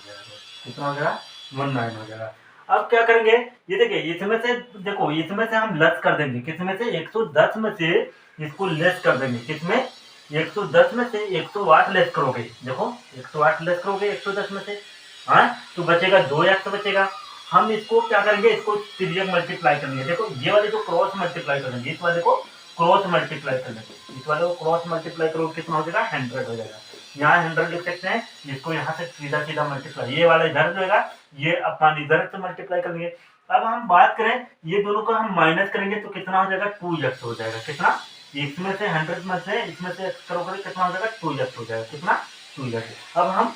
जाएगा। कितना हो जाएगा 19 हो जाएगा। अब क्या करेंगे, ये देखिए इसमें से देखो इसमें से हम लेस कर देंगे, किसमें से 110 में से इसको लेस कर देंगे, किसमें 110 में से 108 लेस करोगे, देखो 108 लेस करोगे 110 में से, हाँ तो बचेगा 2x बचेगा। हम इसको क्या करेंगे, इसको तिर्यक मल्टीप्लाई करेंगे, देखो ये वाले को क्रॉस मल्टीप्लाई करेंगे, इस वाले को क्रॉस मल्टीप्लाई कर लेंगे, इस वाले को क्रॉस मल्टीप्लाई करोगे कितना हो जाएगा 100 हो जाएगा। यहाँ 100 लिख सकते हैं, इसको यहाँ से सीधा सीधा मल्टीप्लाई, ये वाला इधर जाएगा, ये अपन इधर से मल्टीप्लाई कर लेंगे। अब हम बात करें ये दोनों को हम माइनस करेंगे तो कितना हो जाएगा 2x हो जाएगा, कितना इसमें से 100 में से इसमें से x करोगे कितना हो जाएगा 2x हो जाएगा, कितना 2x। अब हम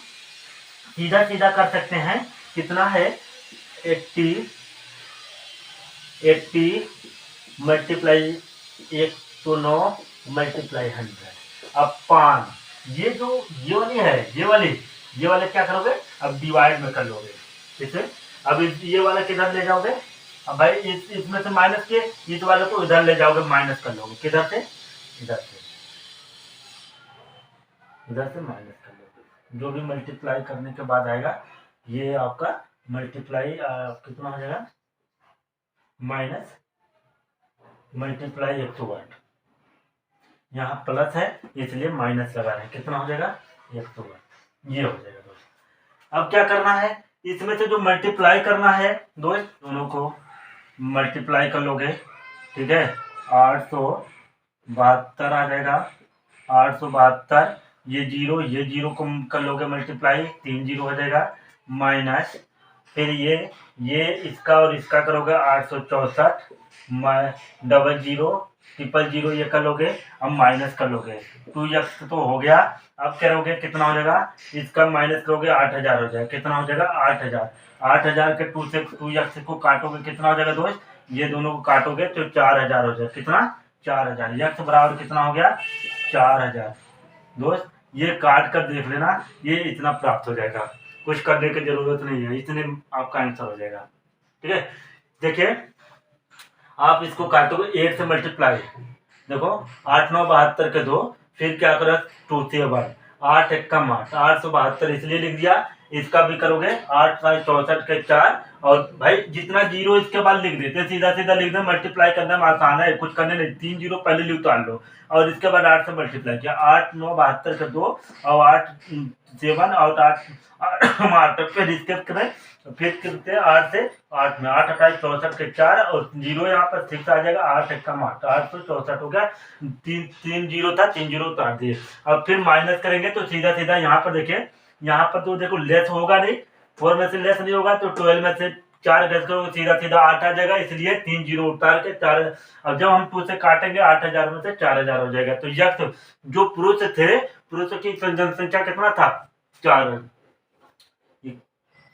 सीधा सीधा कर सकते हैं, कितना है 80 मल्टीप्लाई 109 मल्टीप्लाई 100। अब 5 ये जो ये वाली है ये वाले क्या करोगे, अब डिवाइड में कर लोगे, ठीक है। अब ये वाला किधर ले जाओगे, अब भाई इसमें से माइनस किए, इस वाले को इधर ले जाओगे माइनस कर लोगे, किधर से इधर से माइनस कर लोगे। जो भी मल्टीप्लाई करने के बाद आएगा ये आपका मल्टीप्लाई कितना हो जाएगा माइनस मल्टीप्लाई 108, यहाँ प्लस है इसलिए माइनस लगा रहे हैं, कितना हो जाएगा 108, ये हो जाएगा दोस्त। अब क्या करना है, इसमें से जो मल्टीप्लाई करना है दोस्त, दोनों को मल्टीप्लाई कर लोगे, ठीक है 872 आ जाएगा, 872 ये जीरो को कर लोगे मल्टीप्लाई, 3 जीरो हो जाएगा, माइनस फिर ये इसका और इसका करोगे 864 डबल जीरो ट्रिपल जीरो ये कर लोगे, अब माइनस कर लोगे 2x तो हो गया। अब करोगे कितना हो जाएगा, इसका माइनस करोगे 8000 हो जाएगा, कितना हो जाएगा 8000 के 2x को काटोगे कितना हो जाएगा दोस्त, ये दोनों को काटोगे तो 4000 हो जाएगा, कितना 4000, x बराबर कितना हो गया 4000 दोस्त। ये काट कर देख लेना, ये इतना प्राप्त हो जाएगा, कुछ करने की जरूरत नहीं है, इतने आपका आंसर हो जाएगा, ठीक है। देखिए आप इसको काटोगे 8 से मल्टीप्लाई, देखो 8 9 72 के 2, फिर क्या करो 2 से 1, 8 1 कम 8, 872 इसलिए लिख दिया। इसका भी करोगे 8 5 64 के 4, और भाई जितना जीरो इसके बाद लिख देते, सीधा सीधा लिख दे, मल्टीप्लाई करना में आसान है, कुछ करने नहीं, 3 जीरो पहले लिख उतार लो और इसके बाद 8 से मल्टीप्लाई किया, 8 9 72 के 2 और 8 7 और 8 फिर इसके करें, फिर करते हैं 8 से 8 में 8 28 64 के 4 और जीरो यहाँ पर 6 आ जाएगा, 8 1 कम 8, 864 हो गया, 3 जीरो था, 3 जीरो उतार दिए। अब फिर माइनस करेंगे तो सीधा सीधा यहाँ पर देखिए, यहाँ पर तो देखो लेस होगा नहीं, 4 में से लेस नहीं होगा तो 12 में से 4 गैस करोगे सीधा सीधा 8 आ जाएगा, इसलिए 3 जीरो उतार के 4। अब जब हम 2 से काटेंगे 8000 में से 4000 हो जाएगा, तो यह जो पुरुष थे, पुरुष की जनसंख्या कितना था 4,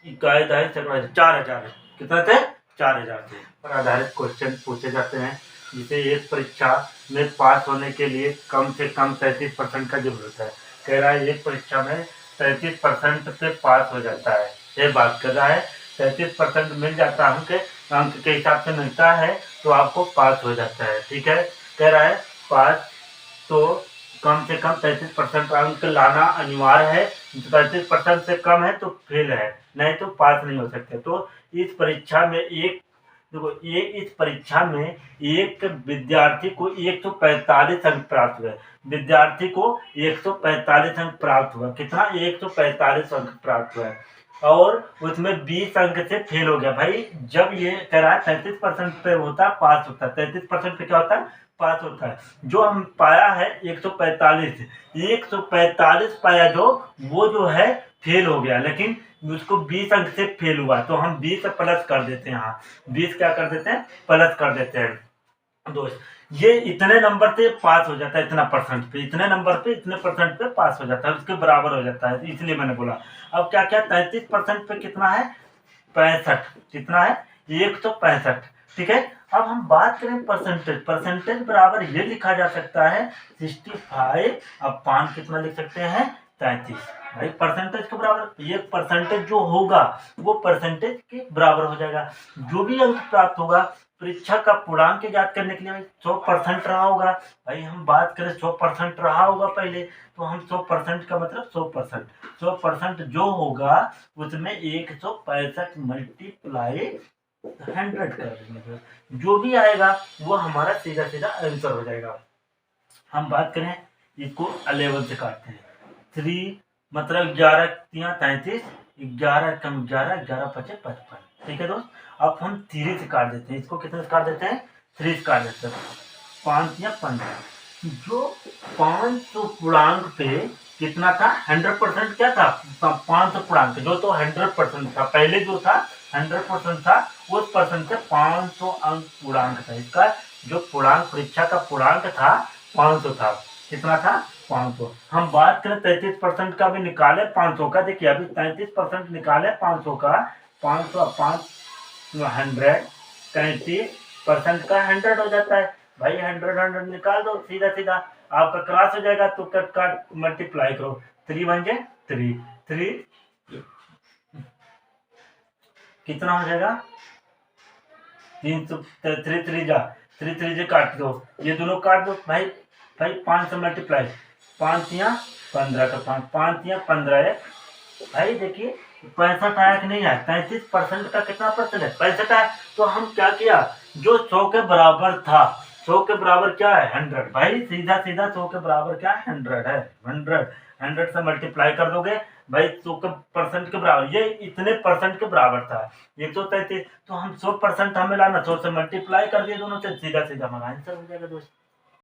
4000, कितना थे 4000 थे। पर आधारित क्वेश्चन पूछे जाते हैं, जिसे एक परीक्षा में पास होने के लिए कम से कम 37% का जरूरत है। कह रहा है एक परीक्षा में 37% पे पास हो जाता है, ये बात कर रहा है 37% मिल जाता है, अंक के हिसाब से मिलता है तो आपको पास हो जाता है, ठीक है। कह रहा है पास तो कम से कम 33% अंक लाना अनिवार्य है, 33% से कम है तो फेल है, नहीं तो पास नहीं हो सकते। तो इस परीक्षा में इस परीक्षा में एक विद्यार्थी को 145 अंक प्राप्त हुए, विद्यार्थी को 145 अंक प्राप्त हुआ, कितना 145 अंक प्राप्त हुआ, और उसमें 20 अंक से फेल हो गया। भाई जब ये कह रहा है 33% पे होता पास होता है, 33% पे क्या होता है पास होता है, जो हम पाया है 145 पाया जो वो जो है फेल हो गया, लेकिन उसको 20 अंक से फेल हुआ, तो हम 20 से प्लस कर देते हैं, हाँ 20 क्या कर देते हैं प्लस कर देते हैं दोस्त। ये इतने नंबर पे पास हो जाता है, इतना परसेंट पे, इतने नंबर पे इतने परसेंट पे पास हो जाता है, उसके बराबर हो जाता है, इसलिए मैंने बोला। अब क्या क्या 33% पे कितना है 65, कितना है 165, ठीक है। अब हम बात करें परसेंटेज बराबर ये लिखा जा सकता है 65 अपान कितना लिख सकते हैं 33, भाई परसेंटेज के बराबर, ये परसेंटेज जो होगा वो परसेंटेज के बराबर हो जाएगा, जो भी अंक प्राप्त होगा परीक्षा का पूर्णांक ज्ञात करने के लिए 100% रहा होगा। भाई हम बात करें 100% रहा होगा पहले, तो हम 100% का मतलब 100%, 100% जो होगा उसमें 165 मल्टीप्लाई 100 कर देंगे, जो भी आएगा वो हमारा सीधा सीधा आंसर हो जाएगा। हम बात करें इसको 11 से काटते हैं। 3 मतलब 11 तिया 33, 11 कम 11, 11 पचे 55। ठीक है दोस्त, अब हम 3 से काट देते हैं इसको। कितने से काट देते हैं? 3 से काट देते हैं। 5 या 15, जो 500 पूर्णांक पे कितना था? 100% क्या था? 500 पूर्णांक, जो तो 100% था, पहले जो था 100% था, उस परसेंट से 500 अंक पूर्णांक था। इसका जो पूर्णांक परीक्षा का पूर्णांक था 500 था। कितना था? 500। हम बात करें 33% का भी निकाले 500 का। देखिए अभी 33% निकाले 500 का, 500 5 100, 33% का 100 हो जाता है। भाई 100 निकाल दो सीधा सीधा, आपका क्रॉस हो जाएगा। तो कट काट मल्टीप्लाई करो, 3 बन जाए 3, 3 कितना हो जाएगा? 300, 3 जा काट दो, ये दोनों काट दो भाई। भाई 5 से मल्टीप्लाई, 5 या 15 का 5, 5 या 15 है। भाई देखिए 65 आया कि नहीं आया? 33% का कितना परसेंट है? 65 आया। तो हम क्या किया, जो 100 के बराबर था, 100 के बराबर क्या है? 100। भाई सीधा सीधा 100 के बराबर क्या है? 100 है। 100 से मल्टीप्लाई कर दोगे भाई, 100 के परसेंट के बराबर, ये इतने परसेंट के बराबर था 133। तो हम 100% हमें लाना, 100 से मल्टीप्लाई कर दिए दोनों से, सीधा सीधा हमारा आंसर हो जाएगा दोस्त।